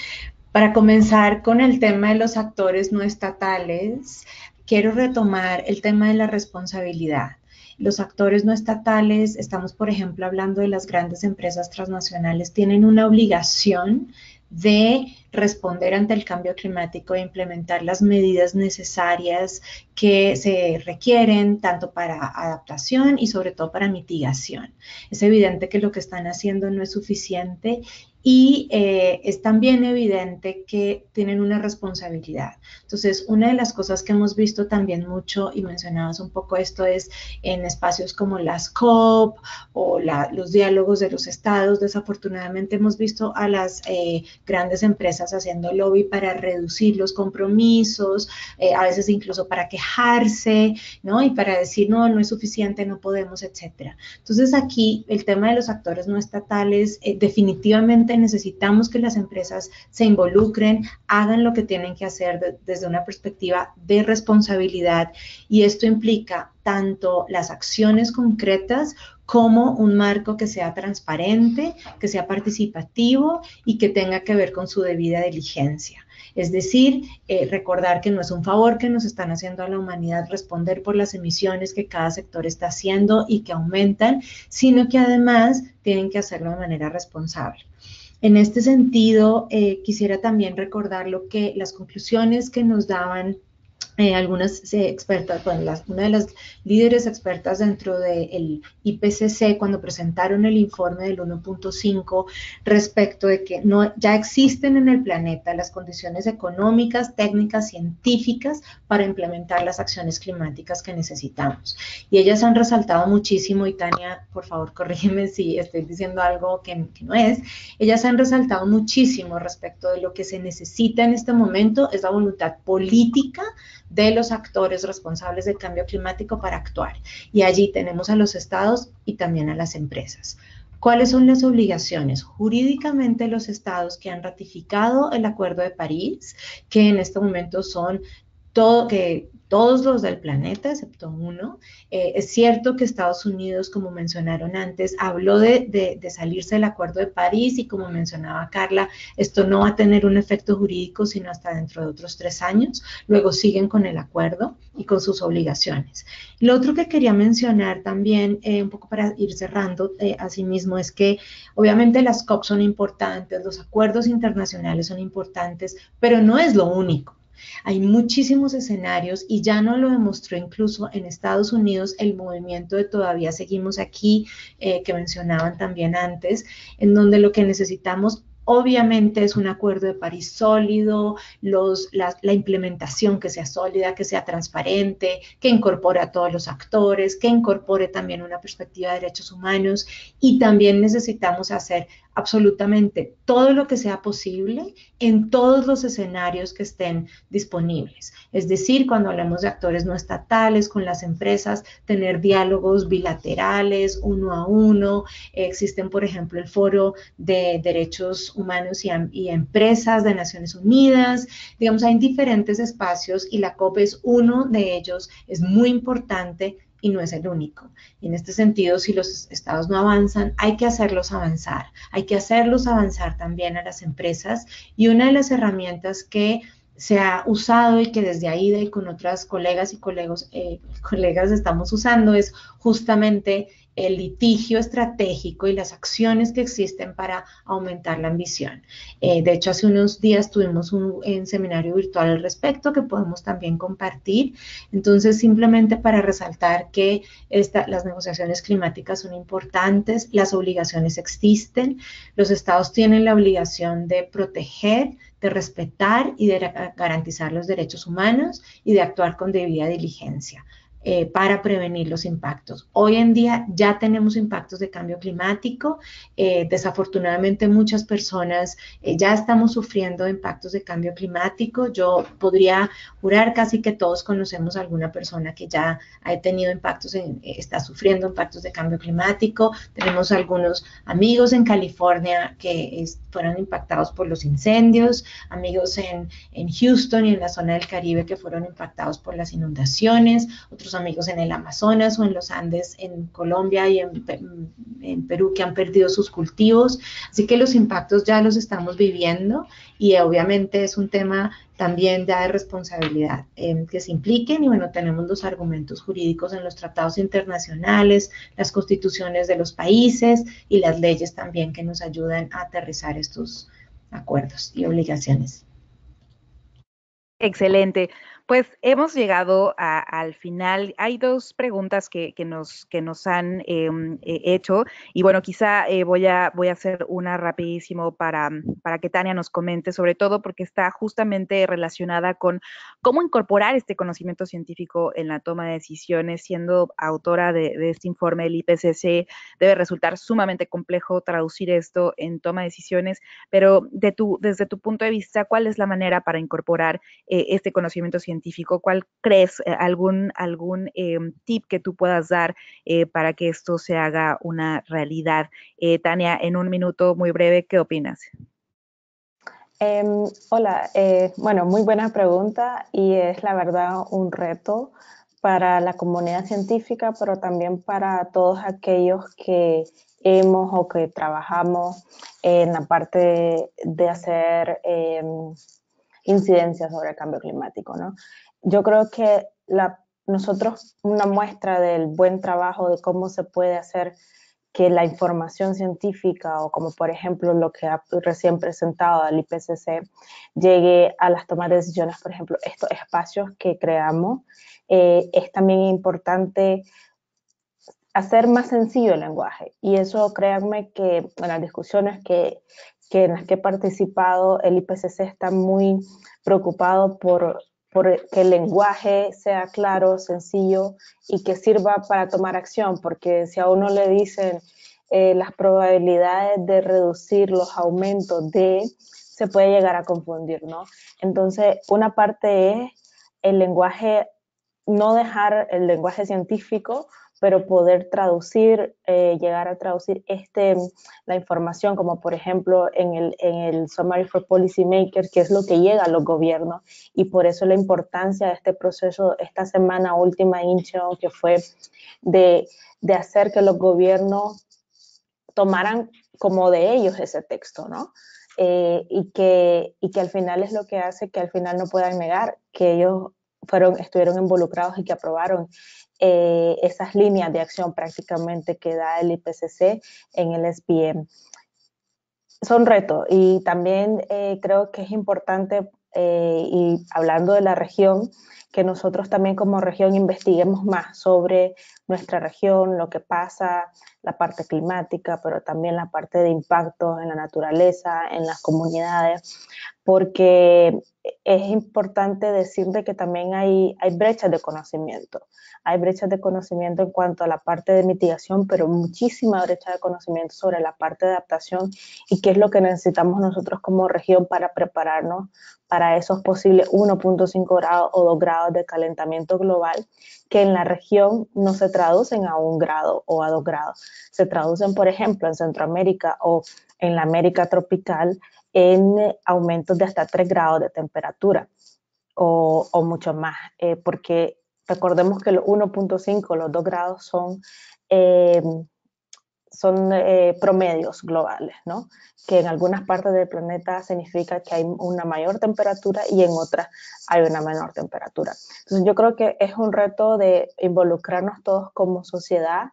Para comenzar con el tema de los actores no estatales, quiero retomar el tema de la responsabilidad. Los actores no estatales, estamos por ejemplo hablando de las grandes empresas transnacionales, tienen una obligación de responder ante el cambio climático e implementar las medidas necesarias que se requieren tanto para adaptación y sobre todo para mitigación. Es evidente que lo que están haciendo no es suficiente y es también evidente que tienen una responsabilidad. Entonces, una de las cosas que hemos visto también mucho, y mencionabas un poco esto, es en espacios como las COP o los diálogos de los estados. Desafortunadamente hemos visto a las grandes empresas haciendo lobby para reducir los compromisos, a veces incluso para quejarse, ¿no? Y para decir, no es suficiente, no podemos, etcétera. Entonces, aquí el tema de los actores no estatales, definitivamente necesitamos que las empresas se involucren, hagan lo que tienen que hacer desde una perspectiva de responsabilidad, y esto implica tanto las acciones concretas como un marco que sea transparente, que sea participativo y que tenga que ver con su debida diligencia. Es decir, recordar que no es un favor que nos están haciendo a la humanidad responder por las emisiones que cada sector está haciendo y que aumentan, sino que además tienen que hacerlo de manera responsable. En este sentido, quisiera también recordar las conclusiones que nos daban algunas expertas, bueno, una de las líderes expertas dentro del IPCC cuando presentaron el informe del 1.5 respecto de que ya existen en el planeta las condiciones económicas, técnicas, científicas para implementar las acciones climáticas que necesitamos. Y ellas han resaltado muchísimo, y Tania, por favor, corrígeme si estoy diciendo algo que no es, ellas han resaltado muchísimo respecto de lo que se necesita en este momento, es la voluntad política de los actores responsables del cambio climático para actuar. Y allí tenemos a los estados y también a las empresas. ¿Cuáles son las obligaciones? Jurídicamente, los estados que han ratificado el Acuerdo de París, que en este momento son todos los del planeta, excepto uno. Es cierto que Estados Unidos, como mencionaron antes, habló de salirse del Acuerdo de París y como mencionaba Carla, esto no va a tener un efecto jurídico sino hasta dentro de otros 3 años. Luego siguen con el acuerdo y con sus obligaciones. Lo otro que quería mencionar también, un poco para ir cerrando asimismo, es que obviamente las COP son importantes, los acuerdos internacionales son importantes, pero no es lo único. Hay muchísimos escenarios y ya no lo demostró incluso en Estados Unidos el movimiento de Todavía Seguimos Aquí, que mencionaban también antes, en donde lo que necesitamos obviamente es un acuerdo de París sólido, la implementación que sea sólida, que sea transparente, que incorpore a todos los actores, que incorpore también una perspectiva de derechos humanos y también necesitamos hacer absolutamente todo lo que sea posible en todos los escenarios que estén disponibles. Es decir, cuando hablamos de actores no estatales con las empresas, tener diálogos bilaterales, uno a uno. Existen, por ejemplo, el Foro de Derechos Humanos y Empresas de Naciones Unidas. Digamos, hay diferentes espacios y la COP es uno de ellos, es muy importante y no es el único. Y en este sentido, si los estados no avanzan, hay que hacerlos avanzar. Hay que hacerlos avanzar también a las empresas. Y una de las herramientas que se ha usado y que desde AIDA y con otras colegas y colegas estamos usando es justamente el litigio estratégico y las acciones que existen para aumentar la ambición. De hecho, hace unos días tuvimos un seminario virtual al respecto que podemos también compartir. Entonces, simplemente para resaltar que las negociaciones climáticas son importantes, las obligaciones existen, los estados tienen la obligación de proteger, de respetar y de garantizar los derechos humanos y de actuar con debida diligencia. Para prevenir los impactos. Hoy en día ya tenemos impactos de cambio climático. Desafortunadamente muchas personas ya estamos sufriendo impactos de cambio climático. Yo podría jurar casi que todos conocemos a alguna persona que ya ha tenido impactos, está sufriendo impactos de cambio climático. Tenemos algunos amigos en California que fueron impactados por los incendios, amigos en Houston y en la zona del Caribe que fueron impactados por las inundaciones, otros amigos en el Amazonas o en los Andes en Colombia y en Perú que han perdido sus cultivos. Así que los impactos ya los estamos viviendo y obviamente es un tema también ya de responsabilidad que se impliquen y bueno, tenemos los argumentos jurídicos en los tratados internacionales, las constituciones de los países y las leyes también que nos ayudan a aterrizar estos acuerdos y obligaciones. Excelente. Pues hemos llegado al final. Hay 2 preguntas que nos han hecho y bueno, quizá voy a hacer una rapidísimo para que Tania nos comente, sobre todo porque está justamente relacionada con cómo incorporar este conocimiento científico en la toma de decisiones. Siendo autora de este informe del IPCC, debe resultar sumamente complejo traducir esto en toma de decisiones, pero desde tu punto de vista, ¿cuál es la manera para incorporar este conocimiento científico? ¿Cuál crees, algún tip que tú puedas dar para que esto se haga una realidad? Tania, en un minuto muy breve, ¿qué opinas? Hola, bueno, muy buena pregunta y es la verdad un reto para la comunidad científica, pero también para todos aquellos que hemos o que trabajamos en la parte de hacer incidencias sobre el cambio climático, ¿no? Yo creo que nosotros, una muestra del buen trabajo de cómo se puede hacer que la información científica, o como por ejemplo lo que ha recién presentado al IPCC, llegue a las tomas de decisiones, por ejemplo, estos espacios que creamos. Es también importante hacer más sencillo el lenguaje, y eso, créanme que en las discusiones en las que he participado, el IPCC está muy preocupado por que el lenguaje sea claro, sencillo y que sirva para tomar acción, porque si a uno le dicen las probabilidades de reducir los aumentos se puede llegar a confundir, ¿no? Entonces, una parte es el lenguaje, no dejar el lenguaje científico, pero poder traducir, llegar a traducir la información, como por ejemplo en el Summary for Policymakers, que es lo que llega a los gobiernos, y por eso la importancia de este proceso, esta semana última Incheon, que fue de hacer que los gobiernos tomaran como de ellos ese texto, ¿no? Y que al final es lo que hace que al final no puedan negar que ellos estuvieron involucrados y que aprobaron esas líneas de acción prácticamente que da el IPCC en el SBM. Son retos, y también creo que es importante, y hablando de la región, que nosotros también como región investiguemos más sobre nuestra región, lo que pasa, la parte climática, pero también la parte de impactos en la naturaleza, en las comunidades, porque es importante decir de que también hay brechas de conocimiento. Hay brechas de conocimiento en cuanto a la parte de mitigación, pero muchísima brecha de conocimiento sobre la parte de adaptación y qué es lo que necesitamos nosotros como región para prepararnos para esos posibles 1.5 grados o 2 grados de calentamiento global, que en la región no se traducen a 1 grado o a 2 grados. Se traducen, por ejemplo, en Centroamérica o en la América tropical en aumentos de hasta 3 grados de temperatura o mucho más, porque recordemos que los 1.5, los 2 grados son promedios globales, ¿no? Que en algunas partes del planeta significa que hay una mayor temperatura y en otras hay una menor temperatura. Entonces yo creo que es un reto de involucrarnos todos como sociedad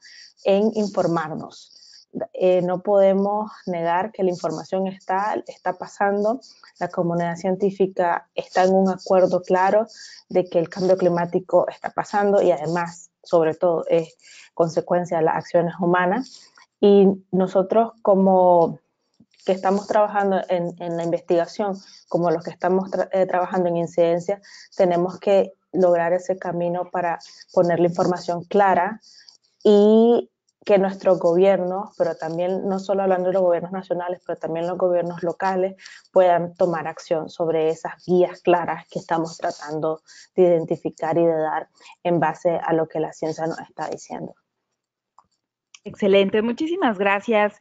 en informarnos. No podemos negar que la información está pasando, la comunidad científica está en un acuerdo claro de que el cambio climático está pasando y además, sobre todo, es consecuencia de las acciones humanas. Y nosotros como que estamos trabajando en la investigación, como los que estamos trabajando en incidencia, tenemos que lograr ese camino para poner la información clara y que nuestros gobiernos, pero también no solo hablando de los gobiernos nacionales, pero también los gobiernos locales puedan tomar acción sobre esas guías claras que estamos tratando de identificar y de dar en base a lo que la ciencia nos está diciendo. Excelente, muchísimas gracias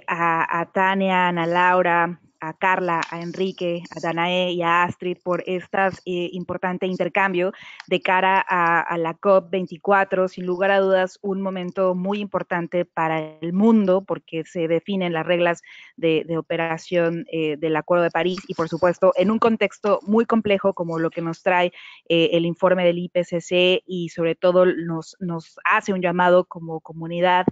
a Tania, a Ana Laura, a Carla, a Enrique, a Danae y a Astrid por este importante intercambio de cara a la COP24. Sin lugar a dudas, un momento muy importante para el mundo porque se definen las reglas de operación del Acuerdo de París y, por supuesto, en un contexto muy complejo como lo que nos trae el informe del IPCC y, sobre todo, nos hace un llamado como comunidad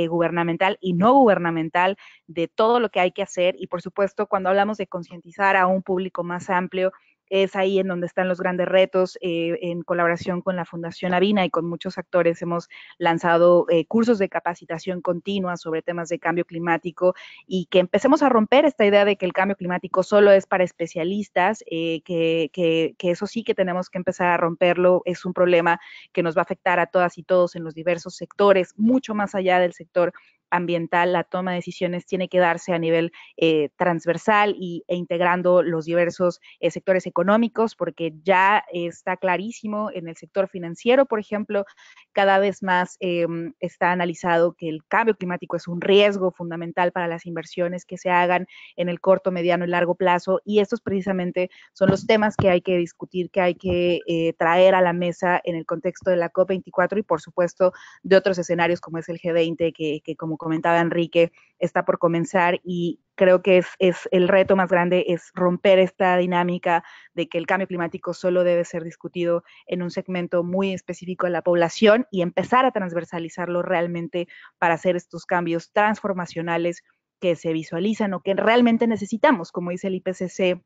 gubernamental y no gubernamental de todo lo que hay que hacer. Y, por supuesto, cuando hablamos de concientizar a un público más amplio, es ahí en donde están los grandes retos. En colaboración con la Fundación Avina y con muchos actores hemos lanzado cursos de capacitación continua sobre temas de cambio climático y que empecemos a romper esta idea de que el cambio climático solo es para especialistas, que eso sí que tenemos que empezar a romperlo. Es un problema que nos va a afectar a todas y todos en los diversos sectores, mucho más allá del sector ambiental. La toma de decisiones tiene que darse a nivel transversal e integrando los diversos sectores económicos, porque ya está clarísimo en el sector financiero, por ejemplo, cada vez más está analizado que el cambio climático es un riesgo fundamental para las inversiones que se hagan en el corto, mediano y largo plazo, y estos precisamente son los temas que hay que discutir, que hay que traer a la mesa en el contexto de la COP24 y, por supuesto, de otros escenarios como es el G20, que como comentaba Enrique, está por comenzar y creo que es el reto más grande, es romper esta dinámica de que el cambio climático solo debe ser discutido en un segmento muy específico de la población y empezar a transversalizarlo realmente para hacer estos cambios transformacionales que se visualizan o que realmente necesitamos, como dice el IPCC,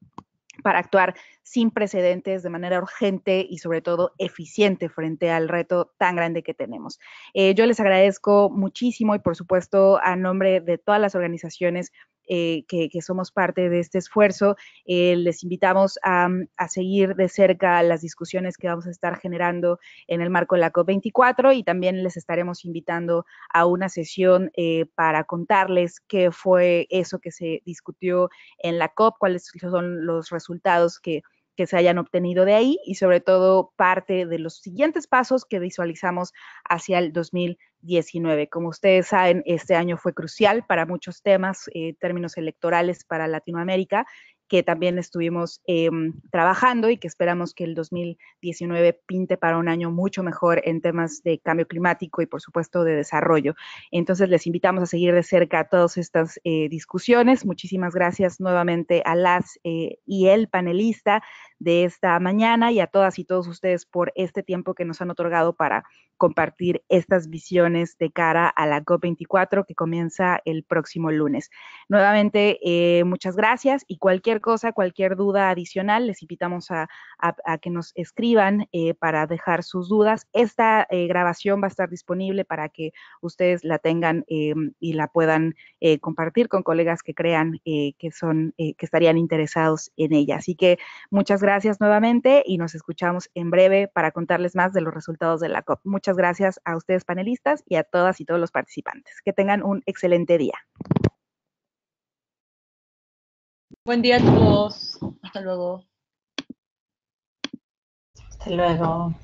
para actuar sin precedentes, de manera urgente y sobre todo eficiente frente al reto tan grande que tenemos. Yo les agradezco muchísimo y por supuesto a nombre de todas las organizaciones que somos parte de este esfuerzo, les invitamos a seguir de cerca las discusiones que vamos a estar generando en el marco de la COP24 y también les estaremos invitando a una sesión para contarles qué fue eso que se discutió en la COP, cuáles son los resultados que se hayan obtenido de ahí y sobre todo parte de los siguientes pasos que visualizamos hacia el 2019. Como ustedes saben, este año fue crucial para muchos temas, términos electorales para Latinoamérica, que también estuvimos trabajando y que esperamos que el 2019 pinte para un año mucho mejor en temas de cambio climático y por supuesto de desarrollo. Entonces les invitamos a seguir de cerca todas estas discusiones. Muchísimas gracias nuevamente a las y el panelista de esta mañana y a todas y todos ustedes por este tiempo que nos han otorgado para compartir estas visiones de cara a la COP24 que comienza el próximo lunes. Nuevamente, muchas gracias y cualquier cosa, cualquier duda adicional, les invitamos a que nos escriban para dejar sus dudas. Esta grabación va a estar disponible para que ustedes la tengan y la puedan compartir con colegas que crean que estarían interesados en ella. Así que muchas gracias nuevamente y nos escuchamos en breve para contarles más de los resultados de la COP. Muchas gracias a ustedes panelistas y a todas y todos los participantes. Que tengan un excelente día. Buen día a todos. Hasta luego. Hasta luego.